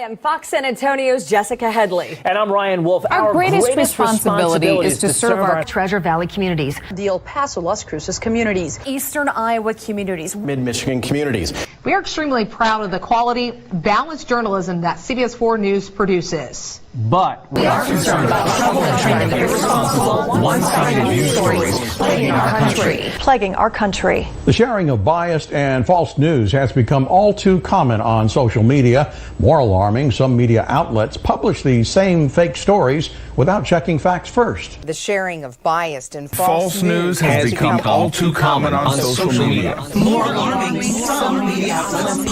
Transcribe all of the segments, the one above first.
Hi, I'm Fox San Antonio's Jessica Headley. And I'm Ryan Wolf. Our greatest responsibility is to serve our Treasure Valley communities, the El Paso, Las Cruces communities, Eastern Iowa communities, Mid-Michigan communities. We are extremely proud of the quality, balanced journalism that CBS 4 News produces. But we are concerned about trouble and trend of irresponsible, one-sided news stories plaguing our country. The sharing of biased and false news has become all too common on social media. More alarming, some media outlets publish these same fake stories without checking facts first. The sharing of biased and false news has become all too common on social media. More alarming, some media outlets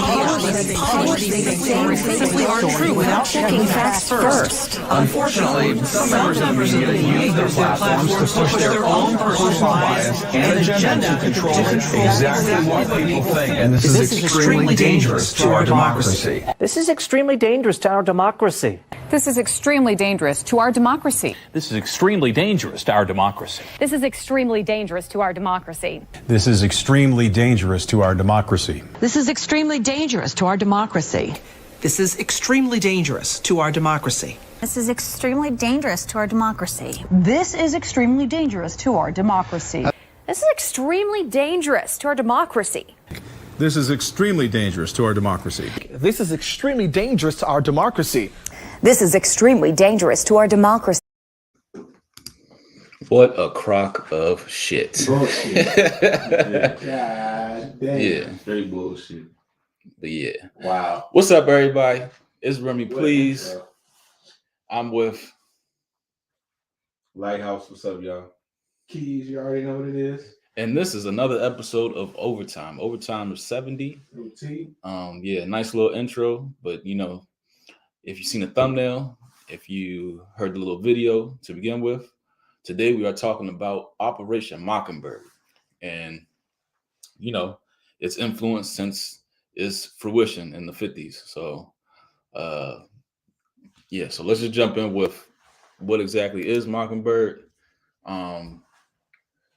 publish these same fake stories without checking facts first. Unfortunately, some members of the media use their platforms to push their own personal bias and agenda to control exactly what people think. And this is extremely dangerous to our democracy. this is extremely dangerous to our democracy. This is extremely dangerous to our democracy. This is extremely dangerous to our democracy. This is extremely dangerous to our democracy. This is extremely dangerous to our democracy. This is extremely dangerous to our democracy. This is extremely dangerous to our democracy. This is extremely dangerous to our democracy. This is extremely dangerous to our democracy. This is extremely dangerous to our democracy. This is extremely dangerous to our democracy. This is extremely dangerous to our democracy. This is extremely dangerous to our democracy. What a crock of shit. Bullshit. God damn. Yeah. Straight bullshit. But yeah. Wow. What's up, everybody? It's Remy, please. I'm with Lighthouse. What's up, y'all? Keys, you already know what it is. and this is another episode of Overtime. Overtime of 70. Routine. Yeah, nice little intro, but you know, if you've seen the thumbnail, if you heard the little video to begin with, today we are talking about Operation Mockingbird and you know, its influence since its fruition in the 50s. So yeah, so let's just jump in with what exactly is Mockingbird.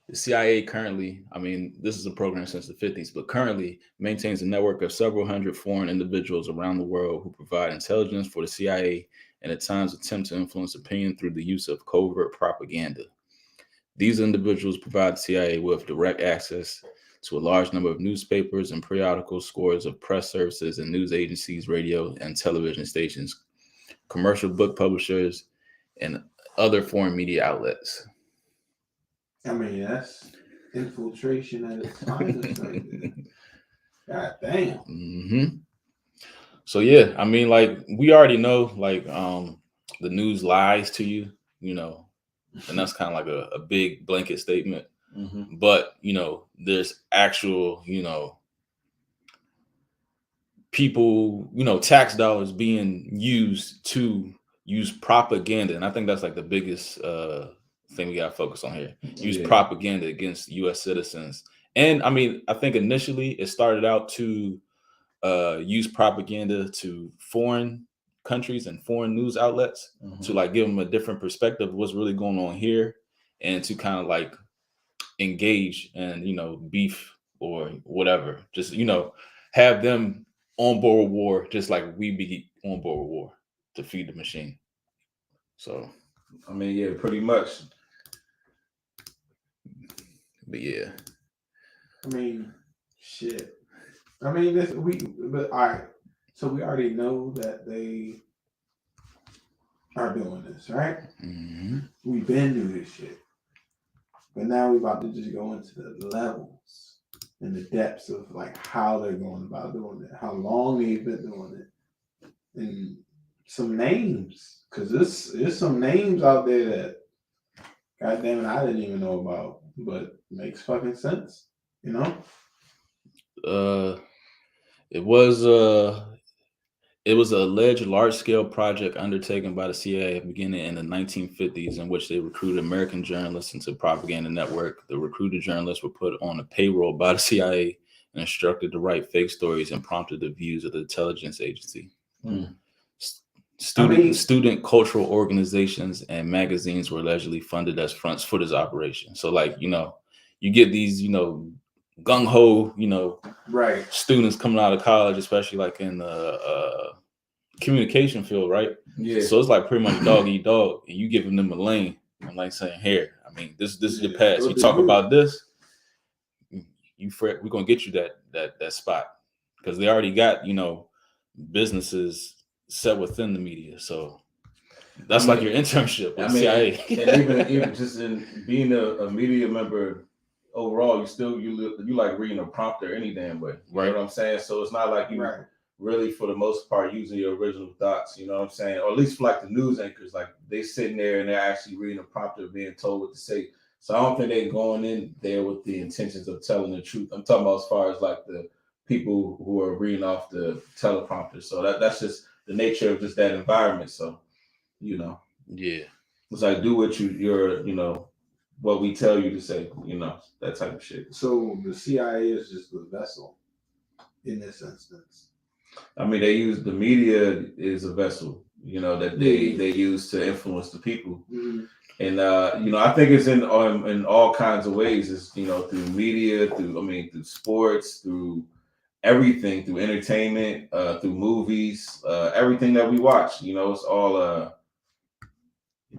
The CIA currently, I mean, this is a program since the 50s, but currently maintains a network of several hundred foreign individuals around the world who provide intelligence for the CIA and at times attempt to influence opinion through the use of covert propaganda. These individuals provide the CIA with direct access to a large number of newspapers and periodicals, scores of press services and news agencies, radio and television stations, commercial book publishers, and other foreign media outlets. I mean, that's infiltration at its finest. God damn. Mm-hmm. So yeah, I mean, like we already know, like the news lies to you, you know, and that's kind of like a big blanket statement. Mm-hmm. But you know, there's actual, you know, people, you know, tax dollars being used to use propaganda, and I think that's like the biggest thing we got to focus on here. Use propaganda against U.S. citizens. And I mean, I think initially it started out to use propaganda to foreign countries and foreign news outlets to like give them a different perspective of what's really going on here and to kind of like engage and, you know, beef or whatever. Just, you know, have them on board with war just like we be on board with war to feed the machine. So, I mean, yeah, pretty much. But yeah, I mean, shit. I mean, but all right. So we already know that they are doing this, right? Mm-hmm. We've been doing this shit, but now we're about to just go into the levels and the depths of like how they're going about doing it, how long they've been doing it, and some names, because there's some names out there that, God damn it, I didn't even know about, but makes fucking sense, you know? It was an alleged large-scale project undertaken by the CIA beginning in the 1950s, in which they recruited American journalists into a propaganda network. The recruited journalists were put on a payroll by the CIA and instructed to write fake stories and prompted the views of the intelligence agency. Mm. Student cultural organizations and magazines were allegedly funded as fronts for this operation. So, like, you know, you get these, you know, gung-ho, you know, right, students coming out of college, especially like in the communication field, right? Yeah. So it's like pretty much dog eat dog, and you giving them a lane and like saying, "Here, I mean, this is your pass. You talk about this, we're gonna get you that spot because they already got businesses set within the media. So that's like your internship with CIA. And even just in being a media member overall, you like reading a prompter any damn way. You know what I'm saying? So it's not like you really, for the most part, using your original thoughts. You know what I'm saying? Or at least for like the news anchors, like they sitting there and they're actually reading a prompter, being told what to say. So I don't think they're going in there with the intentions of telling the truth. I'm talking about as far as like the people who are reading off the teleprompter. So that's just the nature of just that environment. So, it's like do what you're what we tell you to say, that type of shit. So the CIA is just the vessel in this instance. I mean, they use the media is a vessel, that they use to influence the people. Mm-hmm. And I think it's in all kinds of ways. It's through media, through sports, through everything, through entertainment, through movies, everything that we watch. It's all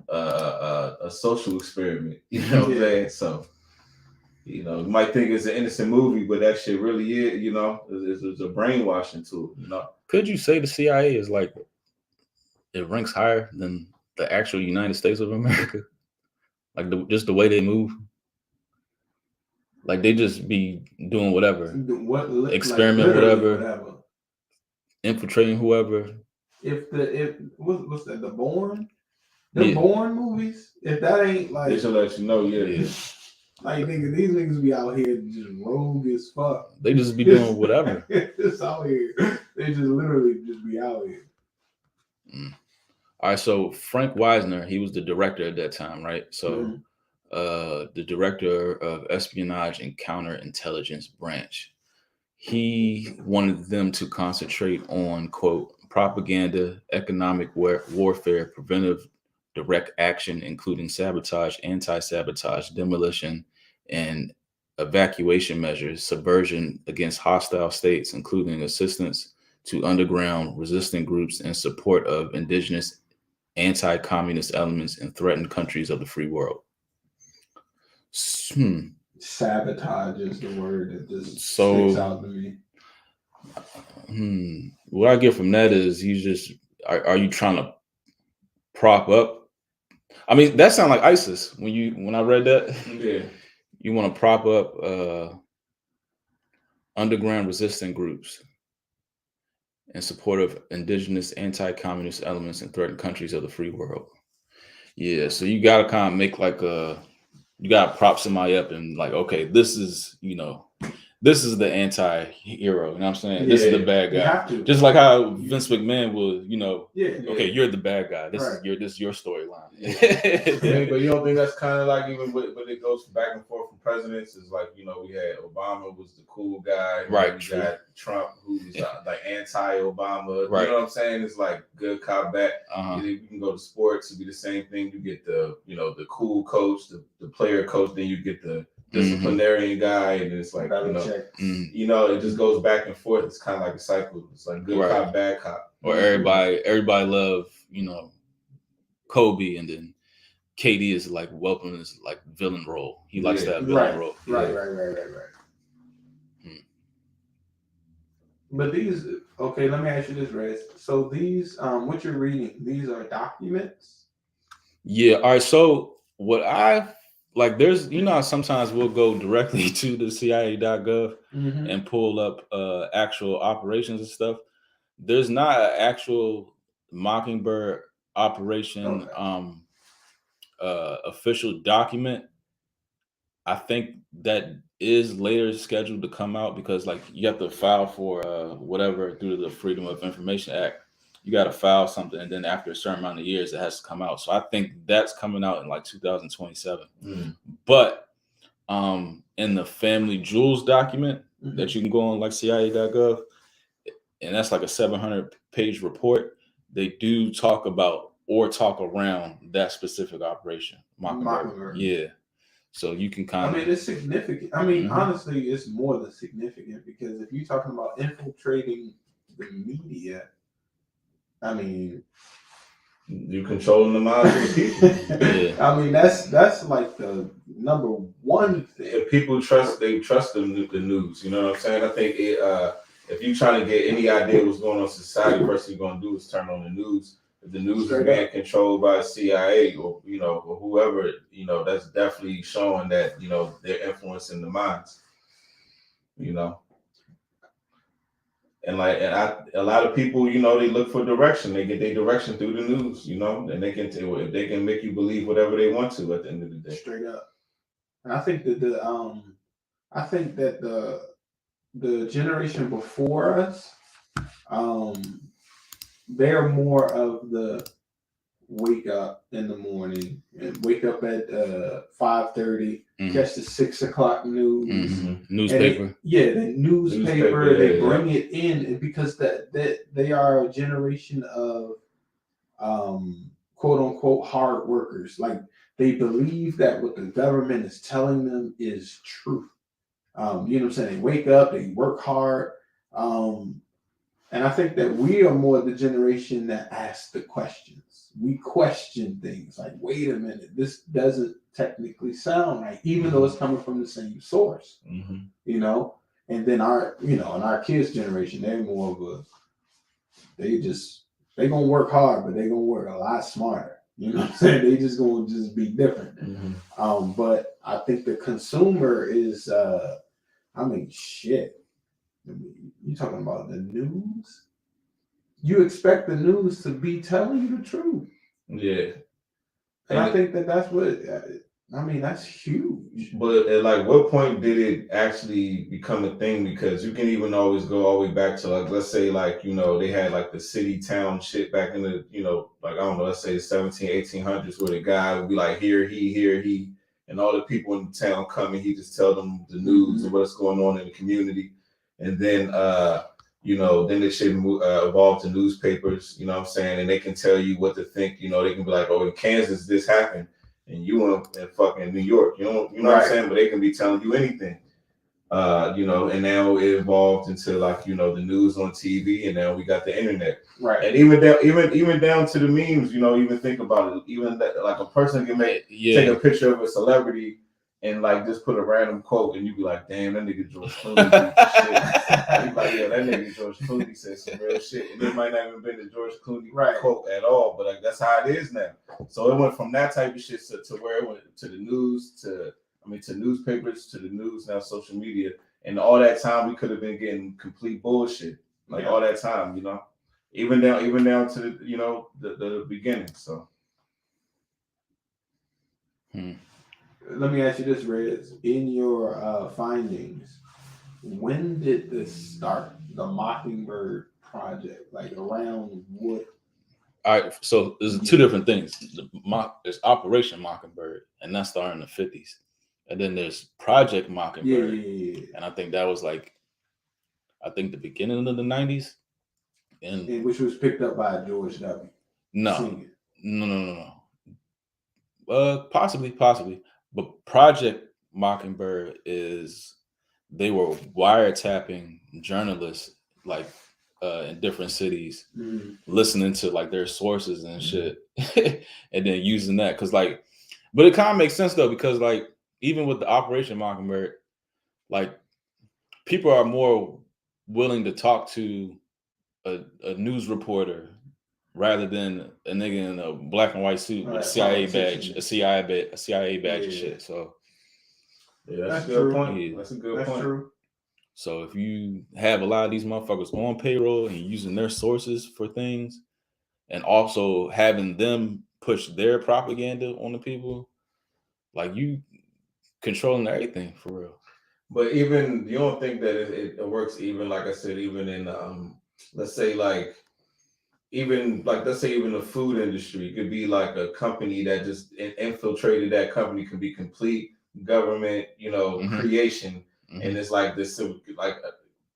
a social experiment. You know what I'm saying? So you might think it's an innocent movie, but that shit really is. It's a brainwashing tool. Could you say the CIA is like it ranks higher than the actual United States of America? Like just the way they move, like they just be doing whatever, experiment, like whatever, infiltrating whoever. What's that? The Bourne movies. If that ain't like, they should let you know. Yeah. Like nigga, these niggas be out here just rogue as fuck. They just be doing whatever. Just out here. They just literally just be out here. All right, so Frank Wisner, he was the director at that time, right? So the director of Espionage and Counterintelligence Branch. He wanted them to concentrate on, quote, propaganda, economic warfare, preventive direct action, including sabotage, anti-sabotage, demolition, and evacuation measures, subversion against hostile states, including assistance to underground resistant groups and support of indigenous anti-communist elements in threatened countries of the free world. Sabotage is the word that just sticks out to me. What I get from that is you just are you trying to prop up? I mean, that sounds like ISIS when I read that. Yeah. You want to prop up underground resistant groups in support of indigenous anti-communist elements in threatened countries of the free world. Yeah, so you gotta kind of make like you gotta prop somebody up and like, okay, this is the anti-hero, you know what I'm saying? This is the bad guy. Just like how Vince McMahon will, okay, you're the bad guy. This is your storyline. But you don't think that's kind of like even when it goes back and forth from presidents is like, we had Obama was the cool guy. Right. We got Trump who was like anti-Obama. Right. You know what I'm saying? It's like good cop bad. You can go to sports, it'd be the same thing. You get the, the cool coach, the player coach, then you get the disciplinarian guy, and it's like it just goes back and forth. It's kind of like a cycle. It's like good cop, bad cop. Or everybody love Kobe, and then KD is like welcome as like villain role. He likes that villain role. Right. But these, okay, let me ask you this, Rez. So these, what you're reading, these are documents? Yeah. All right. So what like there's, sometimes we'll go directly to the CIA.gov and pull up actual operations and stuff. There's not an actual Mockingbird operation official document. I think that is later scheduled to come out because like you have to file for whatever through the Freedom of Information Act. You got to file something, and then after a certain amount of years, it has to come out. So I think that's coming out in like 2027. But in the Family Jewels document that you can go on like CIA.gov, and that's like a 700-page report, they do talk about or talk around that specific operation. Mockingbird. Yeah. So you can kind of. I mean, it's significant. I mean, honestly, it's more than significant because if you're talking about infiltrating the media, I mean, you controlling the minds of the people. Yeah. I mean, that's like the number one thing. If people trust the news. You know what I'm saying? I think if you're trying to get any idea what's going on in society, the first thing you're going to do is turn on the news. If the news is being controlled by CIA or or whoever, that's definitely showing that they're influencing the minds. And a lot of people, they look for direction. They get their direction through the news, and they can make you believe whatever they want to at the end of the day. Straight up. And I think that the generation before us, they're more of the wake up in the morning and wake up at 5:30, catch the 6 o'clock news, newspaper. The newspaper. They bring it in because that they are a generation of quote unquote hard workers. Like they believe that what the government is telling them is truth. You know what I'm saying? They wake up, they work hard. And I think that we are more the generation that asks the questions. We question things like, wait a minute, this doesn't technically sound right, even though it's coming from the same source. And then our kids' generation, they're more of they gonna work hard, but they gonna work a lot smarter. You know what I'm saying? They just gonna be different. But I think the consumer is shit. You talking about the news? You expect the news to be telling you the truth. Yeah. And I think that's what, that's huge. But at what point did it actually become a thing? Because you can even always go all the way back to let's say they had the city town shit back in the, I don't know, let's say the 1800s where the guy would be like, here he, and all the people in the town come and he just tell them the news and what's going on in the community. And then, then this shit evolved to newspapers, you know what I'm saying? And they can tell you what to think, they can be like, oh, in Kansas, this happened. And you in fucking New York, you know what I'm saying? But they can be telling you anything, and now it evolved into the news on TV, and now we got the internet. Right. And even down to the memes, even think about it. Even that, a person can take a picture of a celebrity and just put a random quote, and you be like, "Damn, that nigga George Clooney did shit." You be like, "Yeah, that nigga George Clooney said some real shit," and it might not even been the George Clooney quote at all, but that's how it is now. So it went from that type of shit to where it went to the news, to newspapers, to the news, now social media, and all that time we could have been getting complete bullshit, all that time, even down to the beginning. So. Let me ask you this, Rez. In your findings, when did this start? The Mockingbird project, around what? All right, so there's two different things. There's Operation Mockingbird, and that started in the 50s. And then there's Project Mockingbird. Yeah. And I think that was the beginning of the 90s. And which was picked up by George W. No. Possibly. But Project Mockingbird they were wiretapping journalists in different cities, listening to their sources and shit, and then using that but it kind of makes sense though, because even with the Operation Mockingbird, people are more willing to talk to a news reporter rather than a nigga in a black and white suit with a CIA badge, a CIA badge and shit. So yeah, that's a good point. Yeah. That's a good point. True. So if you have a lot of these motherfuckers on payroll and using their sources for things, and also having them push their propaganda on the people, you controlling everything for real. But even you don't think that it works even like I said, even in let's say even the food industry, it could be a company that just infiltrated that company, could be complete government, creation. And it's this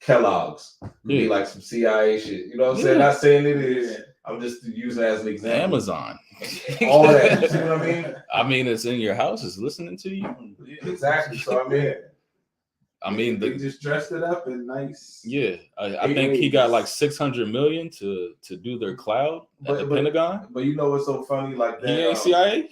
Kellogg's, could be some CIA shit. You know what I'm saying? Not saying it is. I'm just using it as an example. Amazon. All that. You see what I mean? I mean, it's in your house. It's listening to you. Exactly. So I mean, I mean, they just dressed it up in nice. Yeah, I think he got like 600 million to do their cloud at the Pentagon. But you know what's so funny? Like that, he ain't CIA.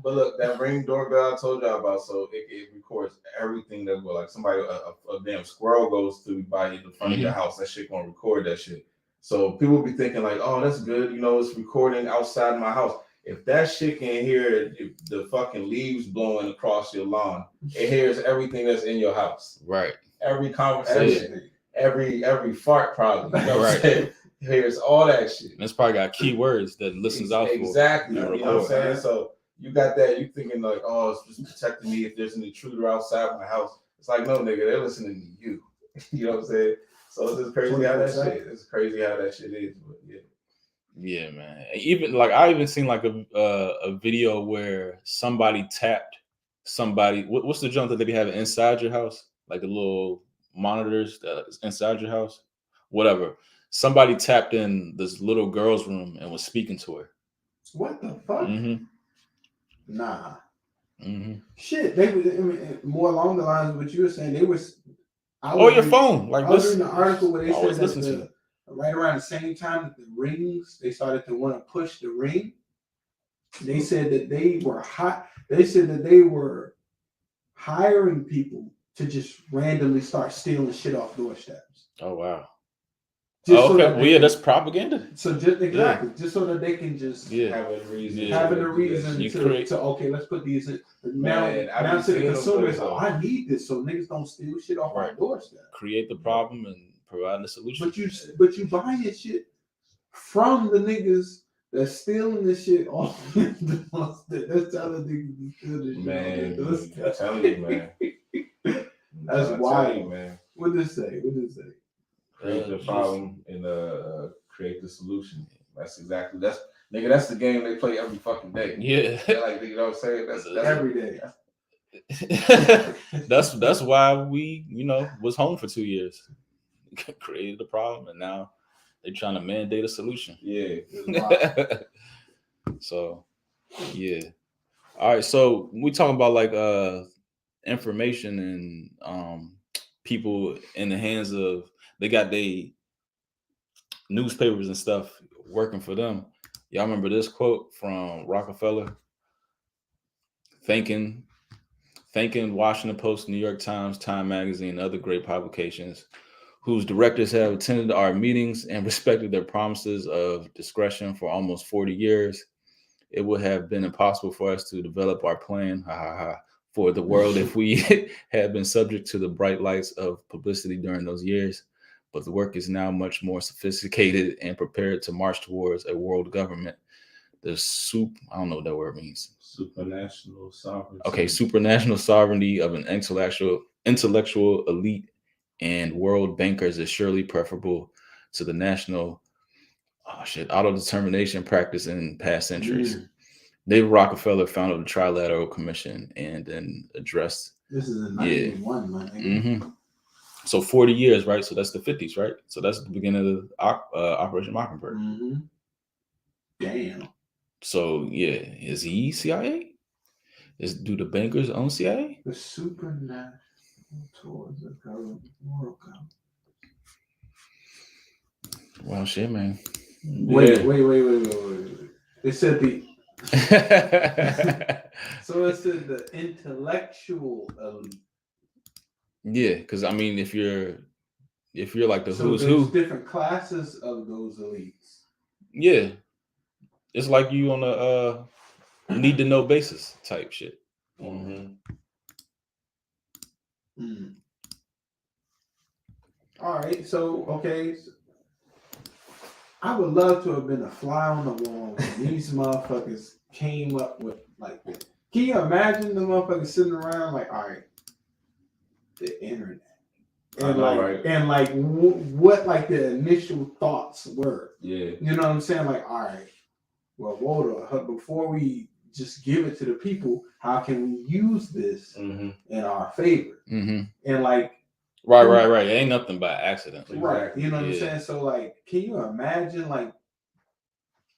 But look, that Ring doorbell I told y'all about, so it records everything that will, like somebody a damn squirrel goes through by the front of your house. That shit gonna record that shit. So people be thinking like, oh, that's good. You know, it's recording outside my house. If that shit can hear the fucking leaves blowing across your lawn, it hears everything that's in your house. Right. Every conversation, every fart probably. You know what I'm saying? It hears all that shit. And it's probably got keywords that listens out for. Exactly. You know what I'm saying? So you got that. You thinking like, oh, it's just protecting me if there's an intruder outside my house. It's like, no, nigga, they're listening to you. You know what I'm saying? So it's just crazy how that shit. It's crazy how that shit is. But yeah. Yeah, man. Even like I even seen like a video where somebody tapped somebody. What's the junk that they be having inside your house? Like the little monitors that's inside your house. Whatever. Somebody tapped in this little girl's room and was speaking to her. What the fuck? Mm-hmm. Nah. Mm-hmm. Shit. They were, I mean, more along the lines of what you were saying. They was. Your phone. Like I was this. reading the article where they said listen that to right around the same time that the rings, they started to want to push the ring. They said that they were hot. They said that they were hiring people to just randomly start stealing shit off doorsteps. Oh wow. Okay. That's propaganda. So just just so that they can just have a reason. Having a reason to okay, let's put these in. Now to the consumers, I need this so niggas don't steal shit off my doorstep. Create the problem and provide the solution. But you buying this shit from the niggas that's stealing this shit off the doorstep. That's telling niggas to steal this shit. Man, I'm telling you, man. That's wild, man. What did it say? Create the problem and create the solution. That's the game they play every fucking day. Yeah. Like, you know what I'm saying? That's every day. that's why we, was home for 2 years. Created the problem and now they're trying to mandate a solution. Yeah. So yeah. All right. So we talking about like information and people in the hands of, they got their newspapers and stuff working for them. Y'all remember this quote from Rockefeller? Thanking Washington Post, New York Times, Time Magazine, and other great publications whose directors have attended our meetings and respected their promises of discretion for almost 40 years. It would have been impossible for us to develop our plan for the world if we had been subject to the bright lights of publicity during those years. But the work is now much more sophisticated and prepared to march towards a world government. I don't know what that word means. Supranational sovereignty. Okay, supranational sovereignty of an intellectual elite and world bankers is surely preferable to the national auto-determination practice in past centuries. David Rockefeller founded the Trilateral Commission and then addressed. This is in 1901, my nigga. Mm-hmm. So 40 years, right? So that's the 50s, right? So that's the beginning of Operation Mockingbird. Mm-hmm. Damn. So yeah, is he CIA? Do the bankers own CIA? The supranational towards the world government. Well, shit, man. Wait. It said so it said the intellectual elite. Yeah, because I mean, if you're like the who's there's who, different classes of those elites. Yeah, it's like you on a need to know basis type shit. Mm-hmm. All right, so I would love to have been a fly on the wall when these motherfuckers came up with like this. Can you imagine the motherfuckers sitting around like, all right, the internet, and what like the initial thoughts were. Yeah, you know what I'm saying? Like, all right, well, before we just give it to the people, how can we use this in our favor? Mm-hmm. And like, right. It ain't nothing by accident. Right. You know what I'm saying? So like, can you imagine like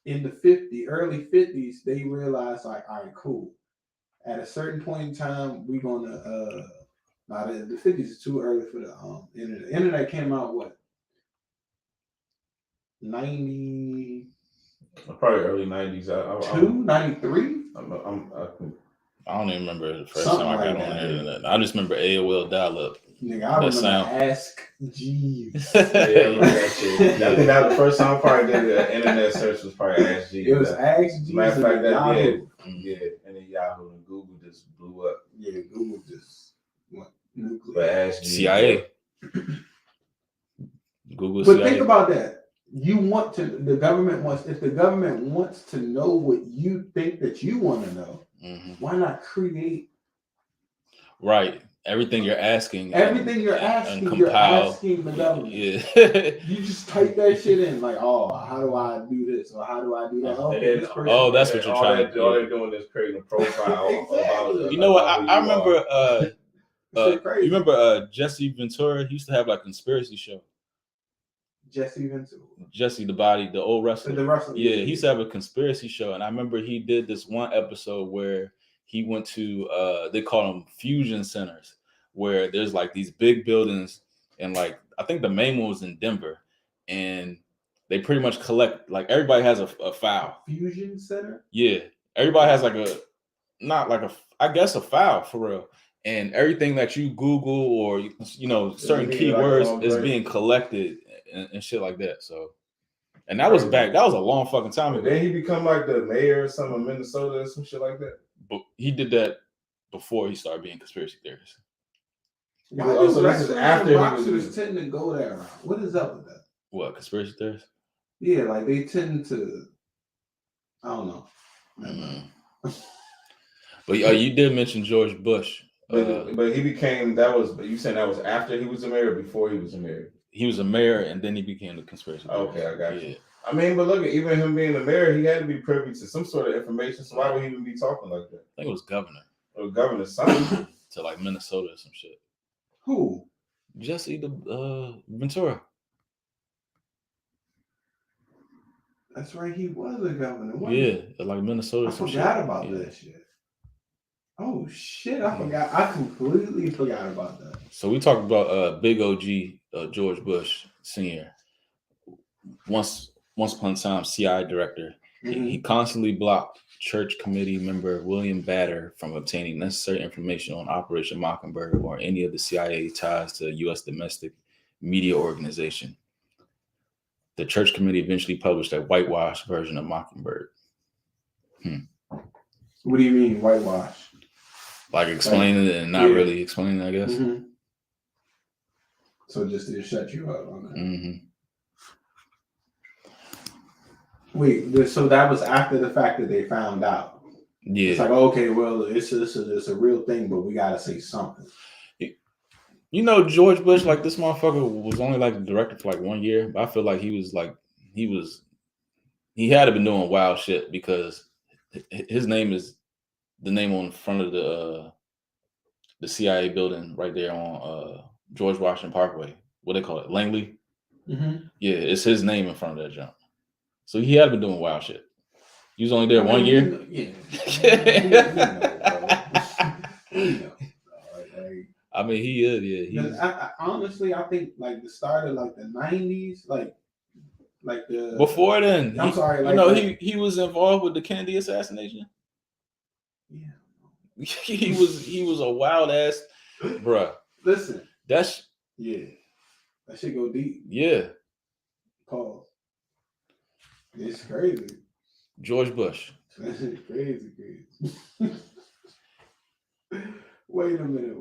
in the early 50s, they realized like, all right, cool. At a certain point in time, we're gonna Nah, the 50s is too early for the internet. Internet came out what? 90. Probably early 90s. 93? I don't even remember the first time I got on the internet. I just remember AOL dial-up. Nigga, I remember Ask Jeeves. Yeah, I remember that shit. I think that was the first time I probably did the internet search was probably Ask Jeeves. It was Ask Jeeves. Matter of fact, Yahoo. And then Yahoo and Google just blew up. Yeah, Google just went nuclear. But Ask Jeeves, CIA. Google But CIA. think about that. If the government wants to know what you think that you want to know, why not create? Right. Everything you're asking. You're asking the government. Yeah. You just type that shit in, like, oh, how do I do this or how do I do that? That's what you're trying to do. All they're doing is creating a profile. Exactly. You know what? I remember. You remember Jesse Ventura? He used to have like a conspiracy show. Jesse Ventura. Jesse the old wrestler. The wrestler. Yeah, he used to have a conspiracy show, and I remember he did this one episode where he went to they call them fusion centers, where there's like these big buildings, and like I think the main one was in Denver, and they pretty much collect, like everybody has a file. Fusion center. Yeah, everybody has like a file for real. And everything that you Google or certain keywords is being collected and shit like that. So, and that was a long fucking time ago. Then he become like the mayor or something of Minnesota or some shit like that. But he did that before he started being conspiracy theorist. Why do boxers tend to go that route? What is up with that? What, conspiracy theorists? Yeah, like they tend to. I don't know. But you did mention George Bush. But he became, you saying that was after he was a mayor or before he was a mayor? He was a mayor and then he became a conspiracy theorist. Okay, I got you. I mean, but look, even him being a mayor, he had to be privy to some sort of information. So why would he even be talking like that? I think it was governor. Or governor something. To like Minnesota or some shit. Who? Jesse Ventura. That's right, he was a governor. Like Minnesota. I forgot about that shit. Oh shit! I forgot. I completely forgot about that. So we talked about big OG George Bush Sr. Once upon a time, CIA director. He constantly blocked church committee member William Bader from obtaining necessary information on Operation Mockingbird or any of the CIA ties to U.S. domestic media organization. The church committee eventually published a whitewashed version of Mockingbird. What do you mean whitewash? Like explaining it and not really explaining it, I guess. So just to shut you up. Okay. Wait, so that was after the fact that they found out. Yeah. It's like, okay, well, it's a real thing, but we gotta say something. George Bush, like this motherfucker was only like the director for like 1 year, but I feel like he had to been doing wild shit because his name is the name on front of the CIA building right there on George Washington Parkway. What they call it? Langley? Yeah, it's his name in front of that jump. So he had been doing wild shit. He was only there 1 year. I mean, he is. Yeah. Honestly, I think like the start of like the 90s, like the before then. I'm sorry. He was involved with the Kennedy assassination. Yeah. He was a wild ass, bruh. Listen, that shit go deep. Yeah. Pause. It's crazy. George Bush. That shit crazy. Wait a minute.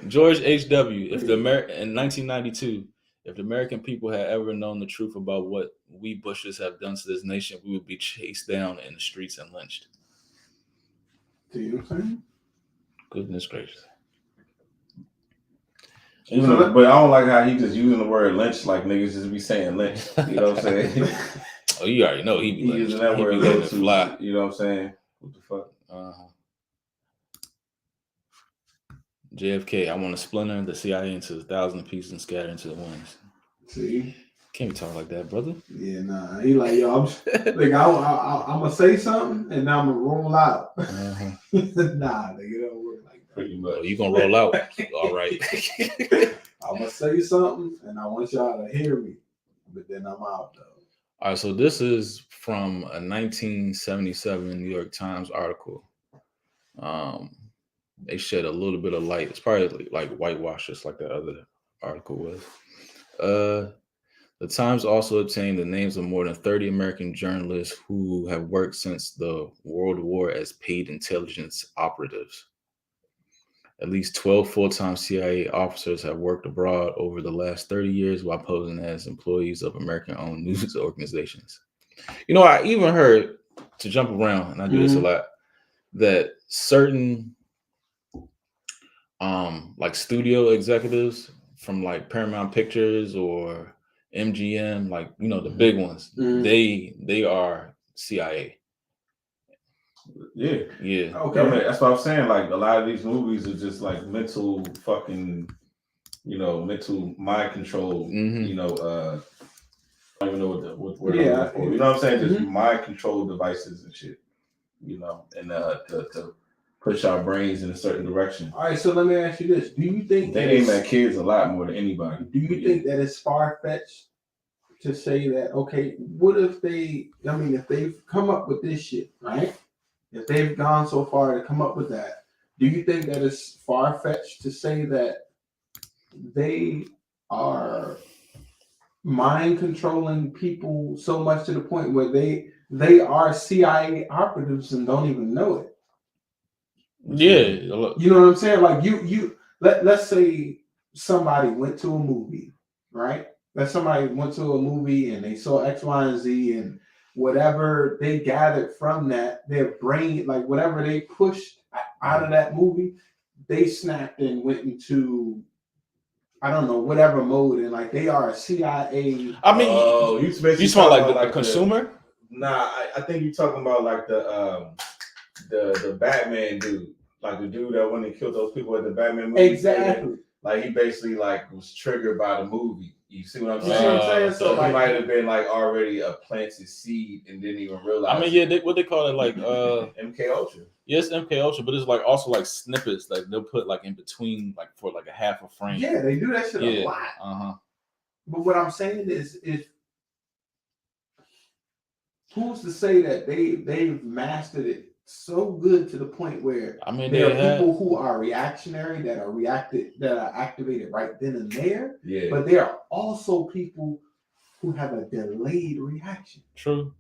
George H.W. In 1992, if the American people had ever known the truth about what we Bushes have done to this nation, we would be chased down in the streets and lynched. Do you know what I'm saying? Goodness gracious. But I don't like how he just using the word lynch like niggas just be saying lynch. You know what I'm saying? Oh, you already know he be using that word lynch. Fly. You know what I'm saying? What the fuck? JFK, I want to splinter the CIA into 1,000 pieces and scatter into the winds. See? Can't be talking like that, brother. Yeah, nah. He like, yo, I'm gonna say something and now I'm gonna roll out. Nah, nigga, don't work like that. pretty much. You gonna roll out, all right? I'm gonna say something, and I want y'all to hear me, but then I'm out though. All right, so this is from a 1977 New York Times article. They shed a little bit of light. It's probably like whitewash, just like the other article was. The Times also obtained the names of more than 30 American journalists who have worked since the World War as paid intelligence operatives. At least 12 full-time CIA officers have worked abroad over the last 30 years while posing as employees of American-owned news organizations. You know, I even heard, to jump around, and I do this a lot, that certain like studio executives from like Paramount Pictures or MGM, like, you know, the big ones, they are CIA. Yeah. Okay. I mean, that's what I'm saying. Like, a lot of these movies are just like mental fucking, you know, mental mind control. You know, I don't even know what word. You know what I'm saying? Just mind control devices and shit. You know, and to push our brains in a certain direction. All right, so let me ask you this: do you think they aim at kids a lot more than anybody? Do you think that it's far-fetched to say that, okay, what if they, I mean, if they've come up with this shit, right? If they've gone so far to come up with that, do you think that it's far-fetched to say that they are mind controlling people so much to the point where they are CIA operatives and don't even know it? Yeah. You know what I'm saying? Like let's say somebody went to a movie, right? That somebody went to a movie and they saw X, Y, and Z, and whatever they gathered from that, their brain, like whatever they pushed out of that movie, they snapped and went into, I don't know, whatever mode, and like they are a CIA. I mean, you smell like the consumer? Nah, I think you're talking about like the Batman dude, like the dude that went and killed those people at the Batman movie. Exactly. Like he basically like was triggered by the movie. You see what I'm saying? You see what I'm saying? So like, he might have been like already a planted seed and didn't even realize. I mean, yeah, what they call it, like MK Ultra. Yes, MK Ultra, but it's like also like snippets, like they'll put like in between, like for like a half a frame. Yeah, they do that shit a lot. But what I'm saying is, if who's to say that they've mastered it so good to the point where there are people who are reactionary, that are activated right then and there. Yeah. But there are also people who have a delayed reaction. True.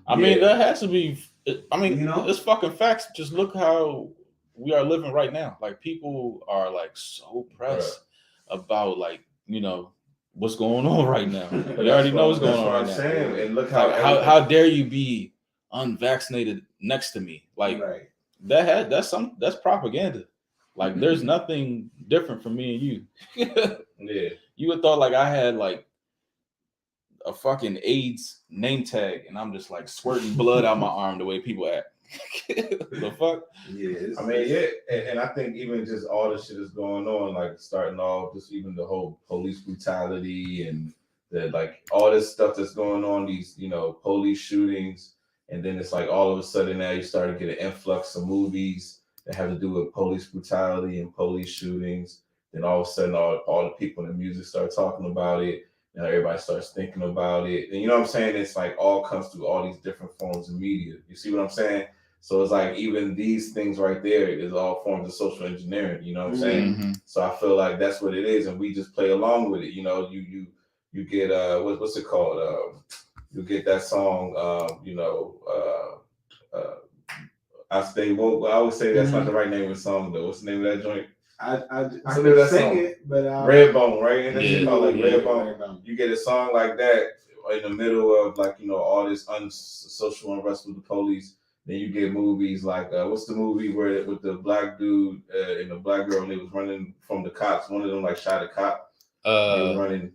I mean, that has to be. I mean, you know, it's fucking facts. Just look how we are living right now. Like people are like so pressed about like, you know, what's going on right now. You already know what's going on right now. Saying. And look how dare you be unvaccinated next to me? Like that's propaganda. Like there's nothing different from me and you. Yeah. You would thought like I had like a fucking AIDS name tag and I'm just like squirting blood out my arm the way people act. The fuck? Yeah. I mean, and I think even just all the shit that's going on, like starting off just even the whole police brutality and the like all this stuff that's going on, these, you know, police shootings, and then it's like all of a sudden now you start to get an influx of movies that have to do with police brutality and police shootings. Then all of a sudden all the people in the music start talking about it. Now everybody starts thinking about it. And you know what I'm saying? It's like all comes through all these different forms of media. You see what I'm saying? So it's like even these things right there is all forms of social engineering. You know what I'm saying? So I feel like that's what it is, and we just play along with it. You know, you get what's it called? You get that song. I Stay Woke. I always say that's not the right name of the song though. What's the name of that joint? I can sing it, but Redbone, right? And that's called like Redbone. You get a song like that in the middle of like, you know, all this social unrest with the police. Then you get movies like what's the movie where with the black dude and the black girl and they was running from the cops. One of them like shot a cop. They was running.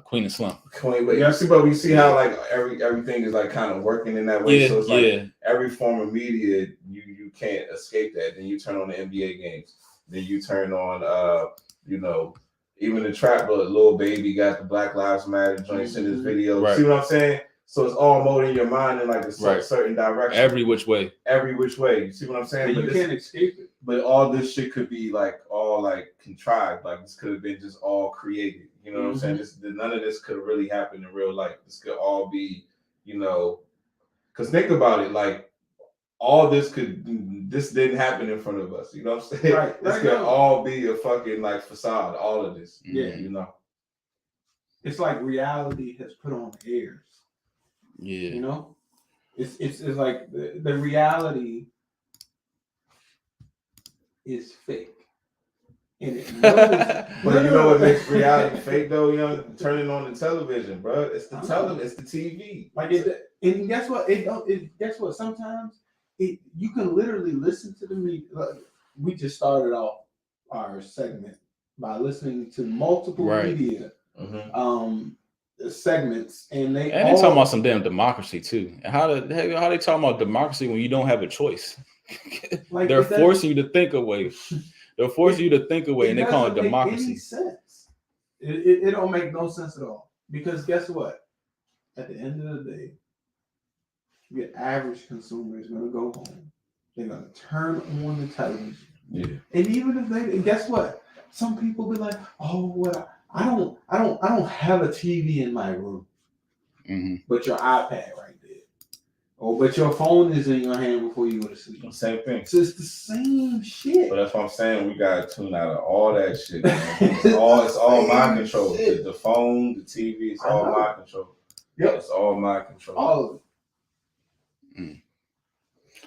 Queen and Slump. But we see how like everything is like kind of working in that way. So it's like every form of media, you can't escape that. Then you turn on the NBA games. Then you turn on you know, even the trap, but Lil Baby got the Black Lives Matter joints in his video. See what I'm saying? So it's all molding your mind in like a certain direction. Every which way. Every which way. You see what I'm saying? But you can't escape it. but all this shit could be like all like contrived. Like this could have been just all created. You know what I'm saying? None of this could have really happened in real life. This could all be, you know, because think about it, like all this didn't happen in front of us. You know what I'm saying? Right. This could all be a fucking like facade. All of this. Yeah. You know. It's like reality has put on airs. Yeah. You know, it's like the reality is fake. And it but you know what makes reality fake though, young? Turning on the television, bro. It's the it's the TV. Like and guess what? Guess what? Sometimes you can literally listen to the media. We just started off our segment by listening to multiple media segments, and they talking about some damn democracy too. And how they talking about democracy when you don't have a choice? Like, they're forcing you to think away. They're forcing you to think away, and they call it democracy. Any sense. It don't make no sense at all. Because guess what? At the end of the day, your average consumer is going to go home. They're going to turn on the television. Yeah. And even if and guess what? Some people be like, "Oh, what? I don't have a TV in my room, but your iPad right there, but your phone is in your hand before you go to sleep." Same thing. So it's the same shit. But that's what I'm saying. We gotta tune out of all that shit. Man. It's all mind control. The phone, the TV, it's all mind control. Yep, it's all mind control. All of it.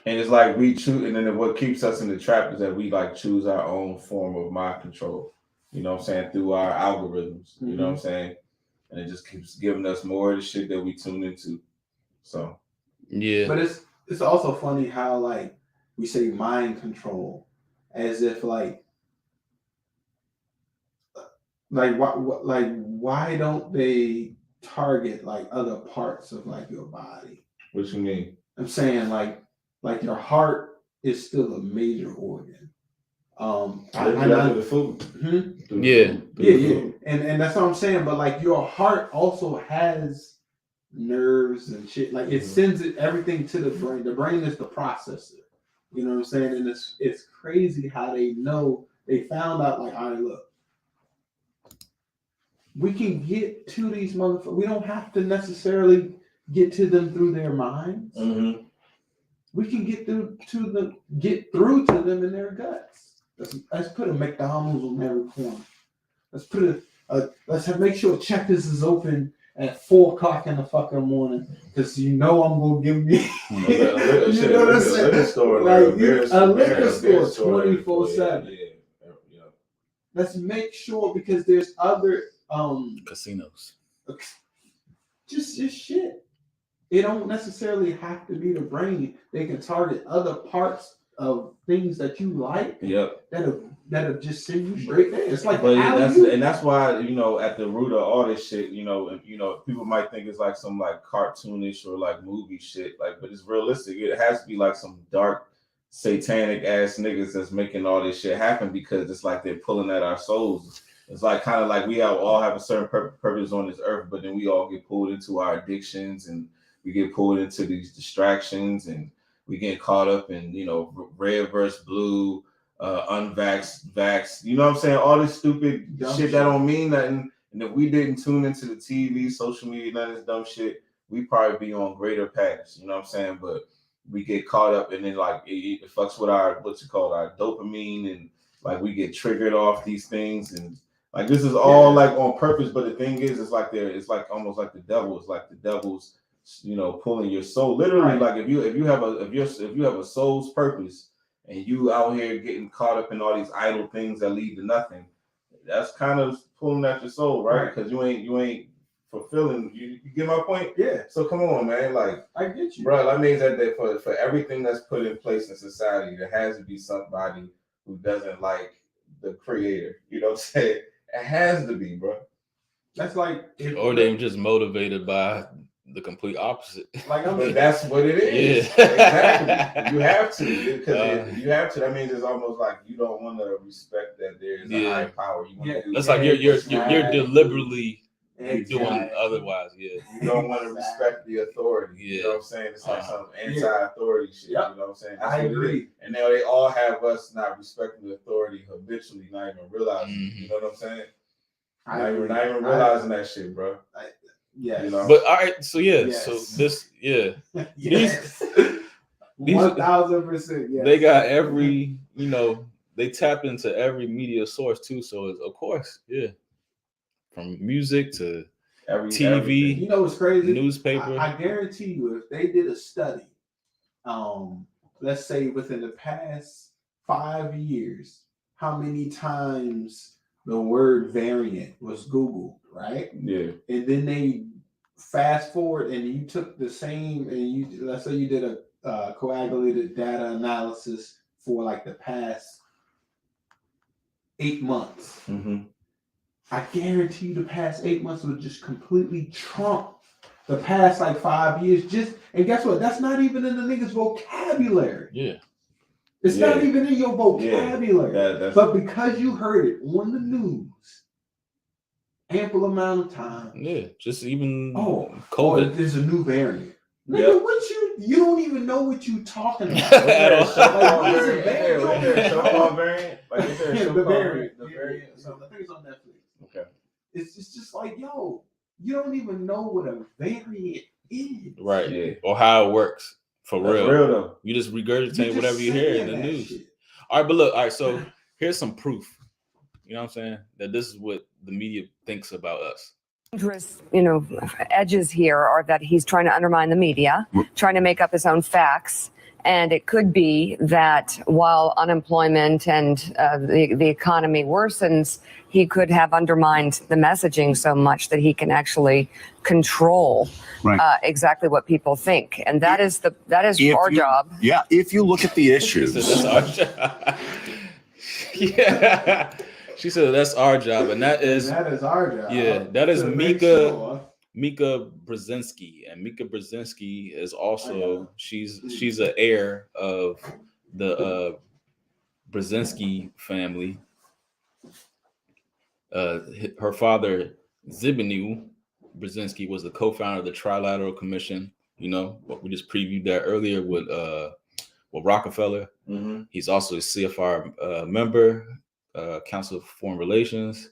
And it's like we choose, and then what keeps us in the trap is that we like choose our own form of mind control. You know what I'm saying? Through our algorithms. You know what I'm saying? And it just keeps giving us more of the shit that we tune into. So yeah. But it's also funny how like we say mind control as if like why don't they target like other parts of like your body? What you mean? I'm saying like your heart is still a major organ. I know the food. Yeah. And that's what I'm saying. But like your heart also has nerves and shit. Like it sends everything to the brain. The brain is the processor. You know what I'm saying? And it's crazy how they know. They found out like, all right, look, we can get to these motherfuckers. We don't have to necessarily get to them through their minds. We can get through to them in their guts. Let's put a McDonald's on every corner. Let's put make sure Checkers is open at 4:00 in the fucking morning, because I'm gonna give me a liquor store 24/7. Let's make sure, because there's other casinos. Just shit. It don't necessarily have to be the brain. They can target other parts of things that you like. Yep. That'll just send you straight there. It's like, that's why, you know, at the root of all this shit, you know, people might think it's like some like cartoonish or like movie shit, like, but it's realistic. It has to be like some dark, satanic ass niggas that's making all this shit happen, because it's like they're pulling at our souls. It's like kind of like we all have a certain purpose on this earth, but then we all get pulled into our addictions, and we get pulled into these distractions, and we get caught up in, you know, red versus blue, unvaxxed, vaxxed. You know what I'm saying? All this stupid shit that don't mean nothing. And if we didn't tune into the TV, social media, none of this dumb shit, we probably be on greater paths. You know what I'm saying? But we get caught up, and then like it fucks with our our dopamine, and like we get triggered off these things, and like this is all like on purpose. But the thing is, it's like almost like the devil. It's like the devil's, you know, pulling your soul. Literally, like if you have a soul's purpose, and you out here getting caught up in all these idle things that lead to nothing, that's kind of pulling at your soul, right? Because you ain't fulfilling. You get my point? Yeah. So come on, man. Like, I get you, bro. That means that for everything that's put in place in society, there has to be somebody who doesn't like the creator. You know what I'm saying? It has to be, bro. That's like, or they're just motivated by the complete opposite. Like, but that's what it is. Yeah. Exactly. You have to, because you have to. That means it's almost like you don't want to respect that there is a high power. You want to do. That's like you're deliberately you're doing otherwise. Yeah, you don't want to respect the authority. Yeah, you know what I'm saying? It's like some anti-authority shit. Yep. You know what I'm saying? That's I agree. And now they all have us not respecting the authority habitually, not even realizing. You know what I'm saying? Not even realizing that shit, bro. Yeah. You know? But all right, so so this yes. 1000%. Yes. They got every they tap into every media source too. So it's, of course, from music to TV. Everything. You know what's crazy? Newspaper. I guarantee you, if they did a study, let's say within the past 5 years, how many times the word variant was Googled, right? Yeah. And then they fast forward and you took the same and let's say you did a coagulated data analysis for like the past 8 months. I guarantee you the past 8 months would just completely trump the past like 5 years. And guess what? That's not even in the niggas' vocabulary. Yeah. It's not even in your vocabulary. Yeah, but because you heard it on the news, ample amount of time. Yeah, just even COVID. There's a new variant. Nigga, what you don't even know what you talking about. Like, is it variant? Like, is there a show the called variant? The Variant? I think it's on Netflix. Okay. It's just like, yo, you don't even know what a variant is. Right. Yeah. Or how it works. For That's real. Though. You just regurgitate whatever you hear in the news. Shit. All right, but look, so here's some proof. You know what I'm saying? That this is what the media thinks about us. Dangerous, edges here are that he's trying to undermine the media, trying to make up his own facts. And it could be that while unemployment and the economy worsens, he could have undermined the messaging so much that he can actually control exactly what people think. And that is our job. Yeah, if you look at the issues. That's our job. Yeah. She said that's our job, and that is our job. Yeah, that is Mika Brzezinski, and Mika Brzezinski is also she's an heir of the Brzezinski family. Her father Zbigniew Brzezinski was the co-founder of the Trilateral Commission. We just previewed that earlier with Rockefeller. He's also a CFR member. Council of Foreign Relations,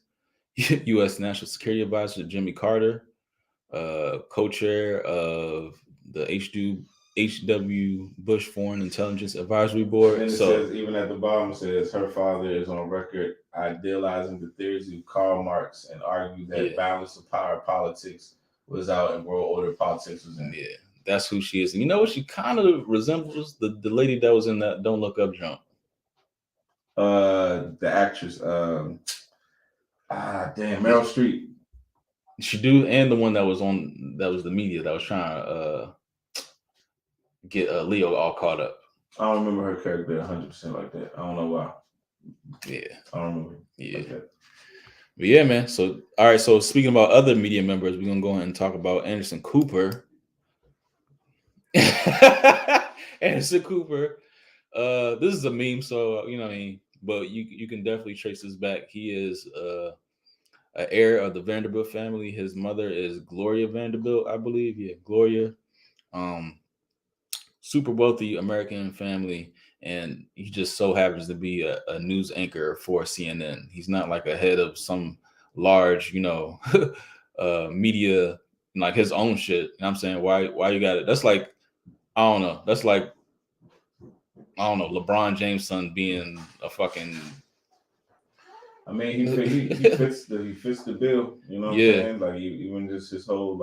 U.S. National Security Advisor Jimmy Carter, co-chair of the H.W. Bush Foreign Intelligence Advisory Board. And it says, even at the bottom, it says her father is on record idealizing the theories of Karl Marx and argued that balance of power politics was out and world order politics was in. Yeah, that's who she is. And you know what? She kind of resembles the lady that was in that Don't Look Up jump. The actress, Meryl Streep. She do, and the one that was the media that was trying to get Leo all caught up. I don't remember her character 100% like that. I don't know why. Yeah, I don't remember. Yeah, like that. But yeah, man. So all right. So speaking about other media members, we're gonna go ahead and talk about Anderson Cooper. Anderson Cooper. This is a meme, so you know what I mean. But you can definitely trace this back. He is an heir of the Vanderbilt family. His mother is Gloria Vanderbilt, I believe. Yeah, Gloria. Super wealthy American family, and he just so happens to be a news anchor for CNN. He's not like a head of some large, media, like his own shit. You know what I'm saying? Why you got it? That's like, I don't know. That's like, I don't know, LeBron James' son being a fucking. I mean, he fits the bill, you know what I'm saying? Like, even just his whole,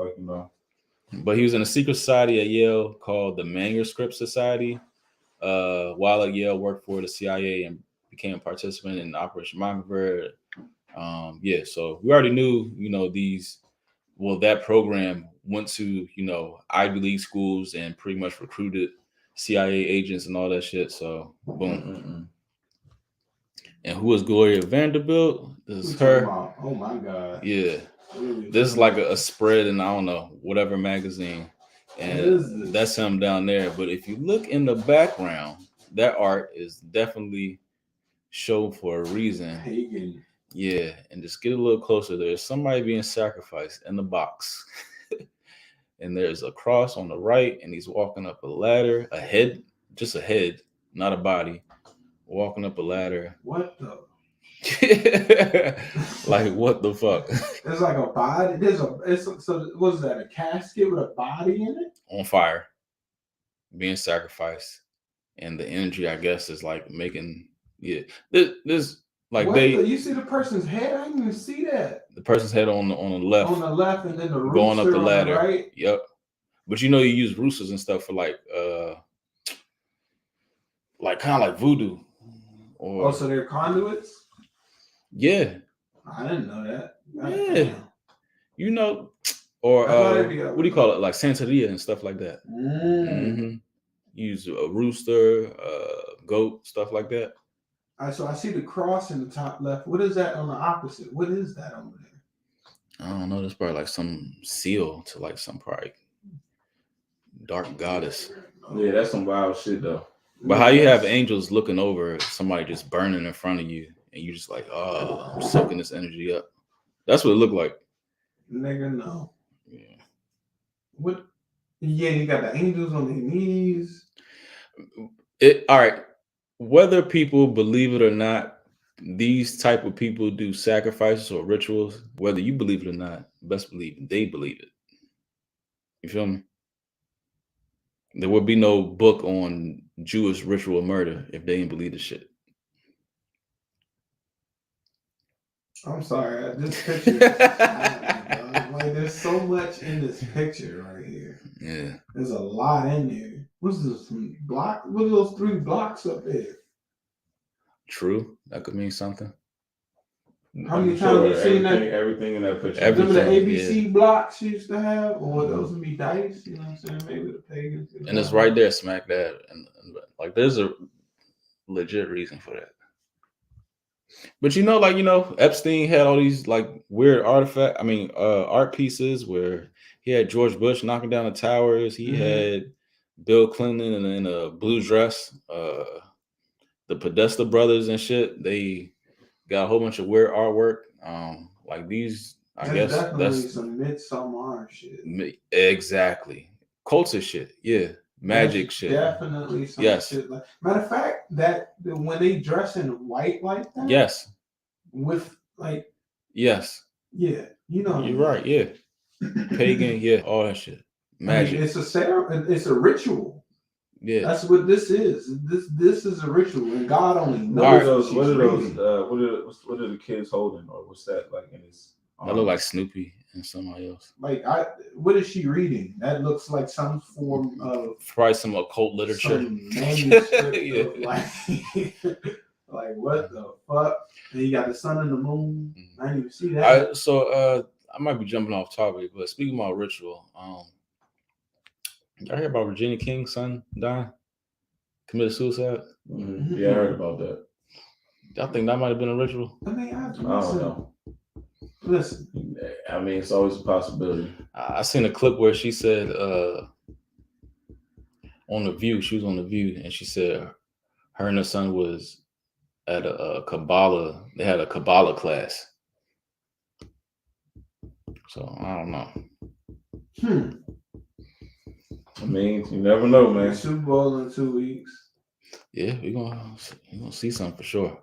But he was in a secret society at Yale called the Manuscript Society. While at Yale, worked for the CIA and became a participant in Operation Mockingbird. So we already knew, that program went to, Ivy League schools and pretty much recruited CIA agents and all that shit. So boom. And who is Gloria Vanderbilt? This is her. Oh my God. Yeah. This is like a spread in, I don't know, whatever magazine. And that's him down there. But if you look in the background, that art is definitely shown for a reason. Pagan. Yeah, and just get a little closer. There's somebody being sacrificed in the box. And there's a cross on the right, and he's walking up a ladder, a head, just a head, not a body, walking up a ladder. What the? Like, what the fuck? There's like a body. So what is that? A casket with a body in it? On fire, being sacrificed, and the energy, I guess, is like making This like you see the person's head? I didn't even see that. The person's head on the left. On the left, and then the going up the ladder. On the right. Yep. But you use roosters and stuff for like kind of like voodoo. Or so they're conduits? Yeah. I didn't know that. Yeah. Or what do you call it? Like Santeria and stuff like that. Mm-hmm. Use a rooster, goat, stuff like that. So I see the cross in the top left. What is that on the opposite? What is that over there? I don't know. That's probably like some seal to like some probably dark goddess. Yeah, that's some wild shit though. But how you have angels looking over somebody just burning in front of you, and you just like, oh, I'm soaking this energy up. That's what it looked like. Nigga, no. Yeah. What? Yeah, you got the angels on their knees. All right. Whether people believe it or not, these type of people do sacrifices or rituals. Whether you believe it or not, best believe they believe it. You feel me? There would be no book on Jewish ritual murder if they didn't believe the shit. I'm sorry, this picture. Like, there's so much in this picture right here. Yeah, there's a lot in there. What's this block? What are those 3 blocks up there? True, that could mean something. How many times have you seen that? Everything in that picture. Remember the ABC blocks you used to have, or those would be dice. You know what I'm saying? Maybe the pagans. And it's right there, smack dab, and like there's a legit reason for that. But Epstein had all these like weird art pieces where he had George Bush knocking down the towers. He had Bill Clinton in a blue dress. The Podesta brothers and shit. They got a whole bunch of weird artwork. Like these, I guess that's some Midsommar shit. Exactly. Culture shit. Yeah. Magic shit. Definitely some shit. Matter of fact, that when they dress in white like that. Yes. With like. Yes. Yeah. You're right. Yeah. Pagan. Yeah. All that shit. Magic. It's a ceremony. It's a ritual. Yeah. That's what this is. This is a ritual, and God only knows. What are the kids holding, or what's that like in his? That look like Snoopy and somebody else. What is she reading? That looks like some form of probably some occult literature. Some manuscript of like what the fuck? And you got the sun and the moon. I didn't even see that. I might be jumping off topic, but speaking about ritual, y'all hear about Virginia King's son dying? Committed suicide? Mm-hmm. Yeah, I heard about that. Y'all think that might have been a ritual? I don't know. Listen. I mean, it's always a possibility. I seen a clip where she said on The View, she was on The View, and she said her and her son was at a Kabbalah, they had a Kabbalah class. So, I don't know. I mean, you never know, man. Super Bowl in 2 weeks. Yeah, we're gonna see something for sure.